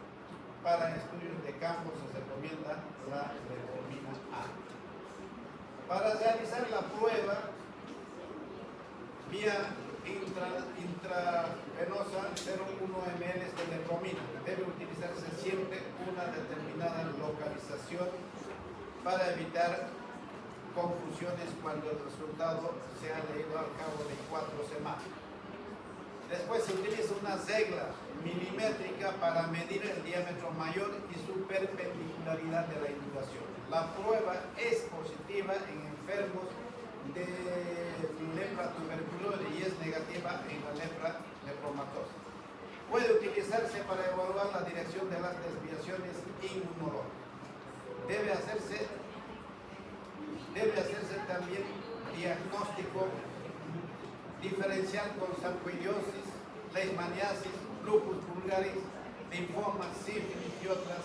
Para estudios de campo se recomienda la metformina A. Para realizar la prueba vía intravenosa 0,1 ml de metformina, debe utilizarse siempre una determinada localización para evitar confusiones cuando el resultado se ha leído al cabo de 4 semanas. Después se utiliza una regla milimétrica para medir el diámetro mayor y su perpendicularidad de la intubación. La prueba es positiva en enfermos de lepra tuberculosa y es negativa en la lepra lepromatosa. Puede utilizarse para evaluar la dirección de las desviaciones inmunológicas. Debe hacerse también diagnóstico diferencial con sarcoidosis, leishmaniasis, lupus vulgaris, linfoma, sífilis y otras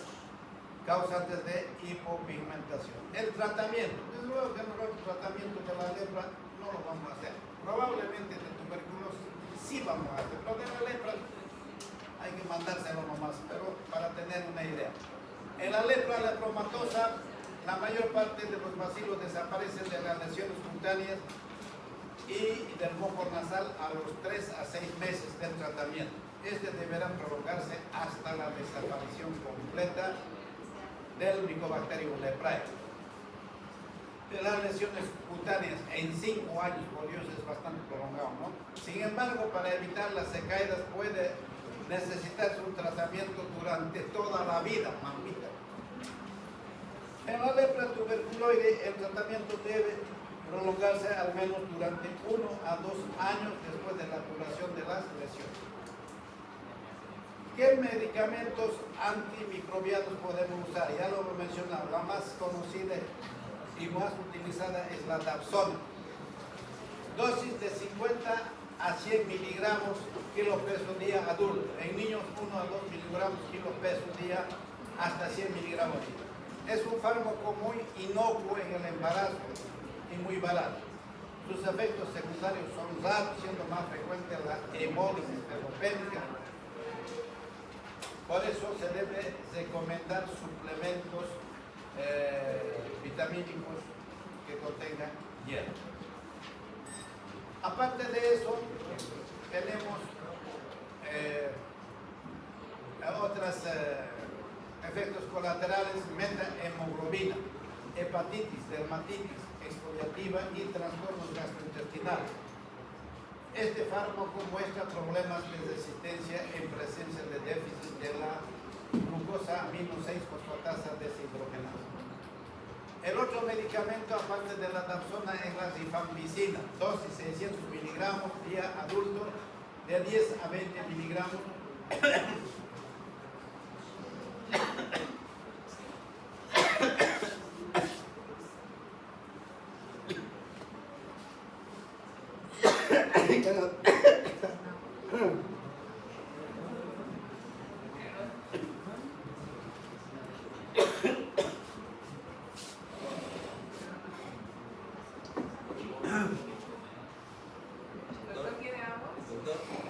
causantes de hipopigmentación. El tratamiento, desde luego que el tratamiento de la lepra no lo vamos a hacer. Probablemente de tuberculosis sí vamos a hacer, pero de la lepra hay que mandárselo nomás, pero para tener una idea. En la lepra lepromatosa, la mayor parte de los bacilos desaparecen de las lesiones cutáneas y del moco nasal a los 3 a 6 meses del tratamiento. Este deberá prolongarse hasta la desaparición completa del Mycobacterium leprae. De las lesiones cutáneas en 5 años, por Dios, es bastante prolongado, ¿no? Sin embargo, para evitar las recaídas puede necesitarse un tratamiento durante toda la vida, mamita. En la lepra tuberculoide, el tratamiento debe prolongarse al menos durante 1 a 2 años después de la curación de las lesiones. ¿Qué medicamentos antimicrobianos podemos usar? Ya lo he mencionado, la más conocida y más utilizada es la dapsona. Dosis de 50 a 100 miligramos kilo peso día adulto. En niños 1 a 2 miligramos kilo peso día hasta 100 miligramos día. Es un fármaco muy inocuo en el embarazo y muy barato. Sus efectos secundarios son raros, siendo más frecuente la hemólisis ferropénica. Por eso se debe recomendar suplementos vitamínicos que contengan hierro. Aparte de eso, tenemos otros efectos colaterales: metahemoglobina, hepatitis, dermatitis exfoliativa y trastornos gastrointestinales. Este fármaco muestra problemas de resistencia en presencia de déficit de la glucosa amino 6 fosfatasa deshidrogenasa. El otro medicamento, aparte de la dapsona, es la rifampicina, dosis 600 miligramos día adulto, de 10 a 20 miligramos.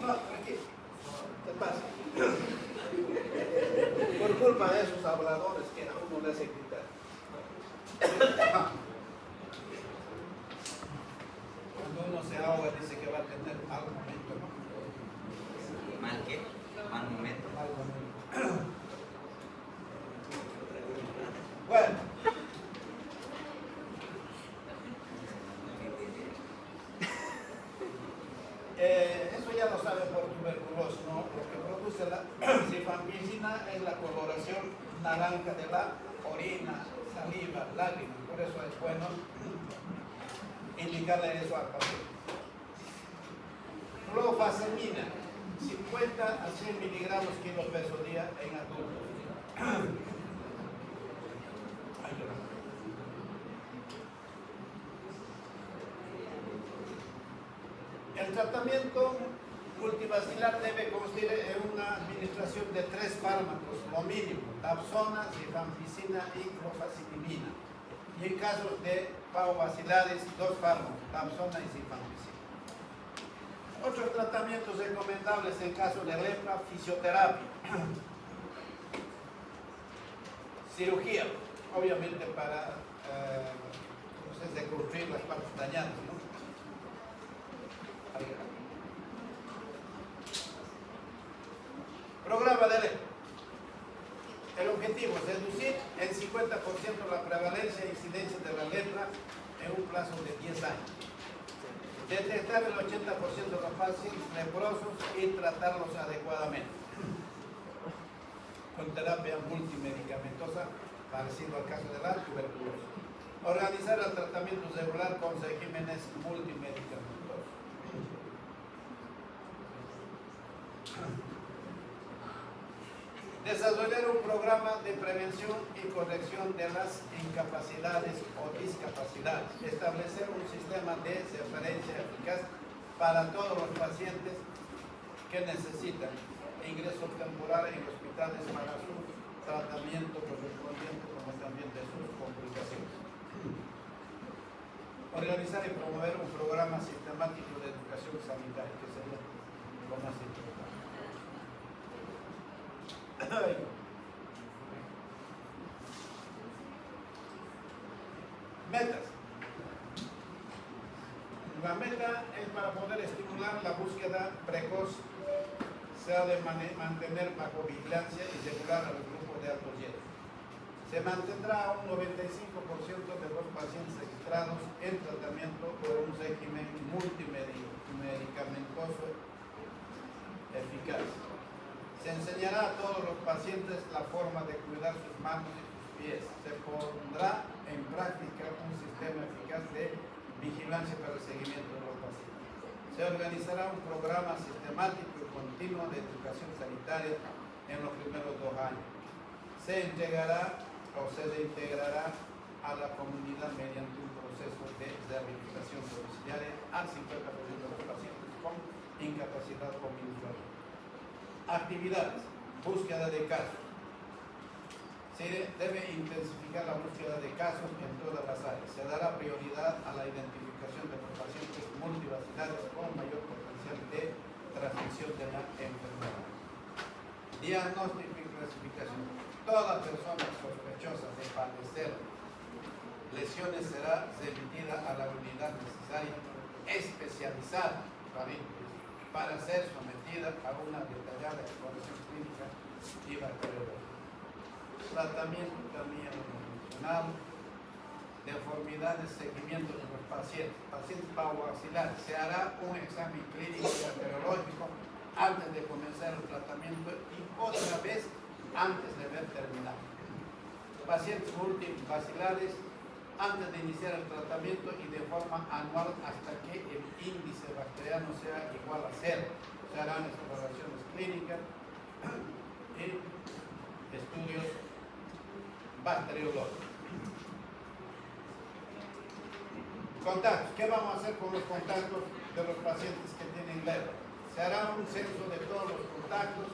No, tranquilo. ¿Qué pasa? Por culpa de esos habladores que a uno le hace gritar. Cuando uno se ahoga dice que va a tener mal momento, ¿no? ¿Mal qué? ¿Mal momento? Mal momento. Bueno. Eso ya lo saben por tuberculosis, ¿no? Lo que produce la rifampicina es la coloración naranja de la orina, saliva, lágrimas. Por eso es bueno indicarle eso al paciente. Clofazimina, 50 a 100 miligramos kilo peso día en adultos. El tratamiento multivacilar debe consistir en una administración de 3 fármacos, lo mínimo: dapsona, rifampicina y clofazimina. Y en casos de pavovacilares, 2 fármacos, dapsona y rifampicina. Otros tratamientos recomendables en caso de lepra: fisioterapia, cirugía, obviamente para reconstruir las partes dañadas, ¿no? Programa de lepra. El objetivo es reducir en 50% la prevalencia e incidencia de la lepra en un plazo de 10 años. Detectar el 80% de los pacientes leprosos y tratarlos adecuadamente con terapia multimedicamentosa, parecido al caso de la tuberculosis. Organizar el tratamiento regular con regímenes multimedicamentosos. Desarrollar un programa de prevención y corrección de las incapacidades o discapacidades. Establecer un sistema de referencia eficaz para todos los pacientes que necesitan ingreso temporal en hospitales para su tratamiento correspondiente, como también de sus complicaciones. Organizar y promover un programa sistemático de educación sanitaria, que sería lo más importante. Metas. La meta es para poder estimular la búsqueda precoz, se ha de mantener bajo vigilancia y regular a los grupos de alto riesgo. Se mantendrá un 95% de los pacientes registrados en tratamiento por un régimen multimedicamentoso eficaz. Se enseñará a todos los pacientes la forma de cuidar sus manos y sus pies. Se pondrá en práctica un sistema eficaz de vigilancia para el seguimiento de los pacientes. Se organizará un programa sistemático y continuo de educación sanitaria en los primeros 2 años. Se integrará o se reintegrará a la comunidad mediante un proceso de rehabilitación domiciliaria al 50% de los pacientes con incapacidad o minusvalía. Actividades. Búsqueda de casos. Se debe intensificar la búsqueda de casos en todas las áreas. Se dará prioridad a la identificación de los pacientes multivacilares con mayor potencial de transmisión de la enfermedad. Diagnóstico y clasificación. Toda persona sospechosa de padecer lesiones será remitida a la unidad necesaria especializada para ser sometida a una detallada exploración clínica y bacteriológica. Tratamiento también mencionado. Deformidades, seguimiento de los pacientes. Pacientes pavovacilares. Se hará un examen clínico y bacteriológico antes de comenzar el tratamiento y otra vez antes de haber terminado. Pacientes multivacilares, antes de iniciar el tratamiento y de forma anual hasta que el índice bacteriano sea igual a 0. Se harán exploraciones clínicas y estudios bacteriológicos. Contactos. ¿Qué vamos a hacer con los contactos de los pacientes que tienen lepra? Se hará un censo de todos los contactos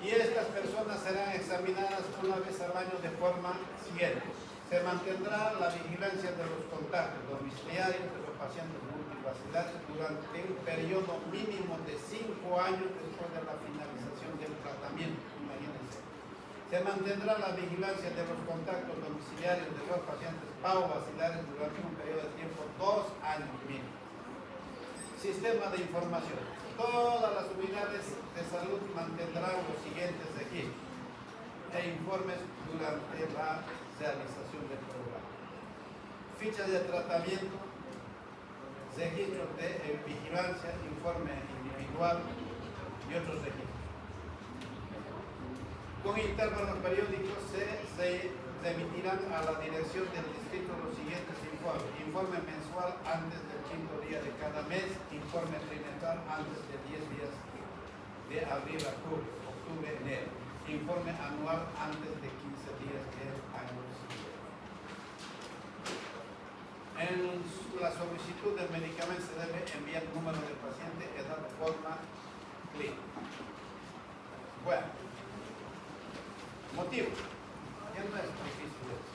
y estas personas serán examinadas una vez al año de forma siguiente. Se mantendrá la vigilancia de los contactos domiciliarios de los pacientes multivacilares durante un periodo mínimo de 5 años después de la finalización del tratamiento. Imagínense. Se mantendrá la vigilancia de los contactos domiciliarios de los pacientes pavovacilares durante un periodo de tiempo 2 años mínimo. Sistema de información. Todas las unidades de salud mantendrán los siguientes registros e informes durante la realización del programa. Ficha de tratamiento, registros de vigilancia, informe individual y otros registros. Con intervalos periódicos se remitirán a la dirección del distrito los siguientes informes. Informe mensual antes del 5º día de cada mes, informe trimestral antes de 10 días de abril a julio, octubre, enero. Informe anual antes de 15 días del año siguiente. En la solicitud del medicamento se debe enviar el número del paciente, edad, forma, clínica. Bueno, motivo. Ya no es difícil eso.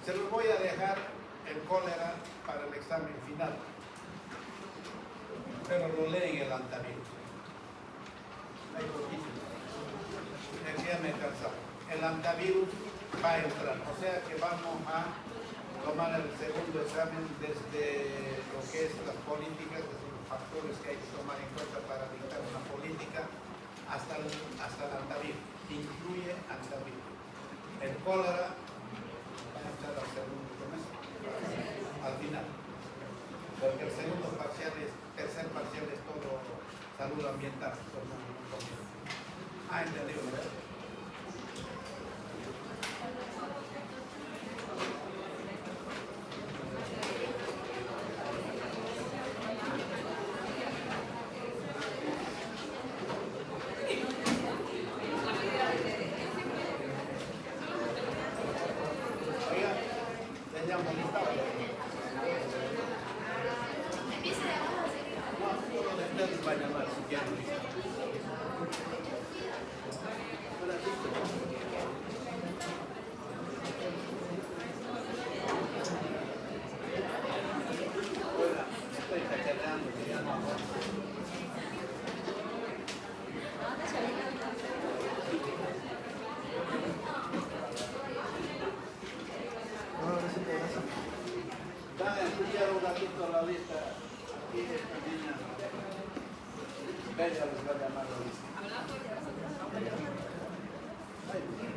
Se lo voy a dejar el cólera para el examen final. Pero lo leen el antivirus. Hay poquísimo. Ya me he cansado. El antivirus va a entrar. O sea que vamos a tomar el segundo examen desde lo que es las políticas, desde los factores que hay que tomar en cuenta para dictar una política, hasta el antivirus. Incluye antivirus. El cólera va a entrar al segundo semestre, al final. Porque el segundo parcial tercer parcial es todo salud ambiental. Entendido, ¿verdad? Bella les va a llamar la lista. Parece que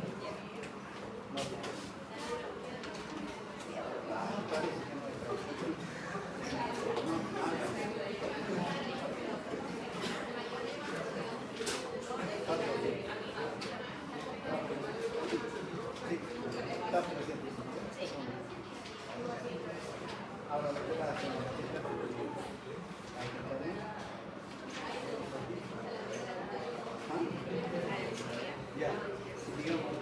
no está presente. Ahora lo que va a hacer ya, digamos,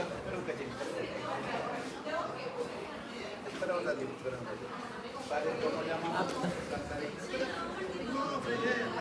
espera un cachito. Espera un ratito. Vale, ¿cómo llamamos?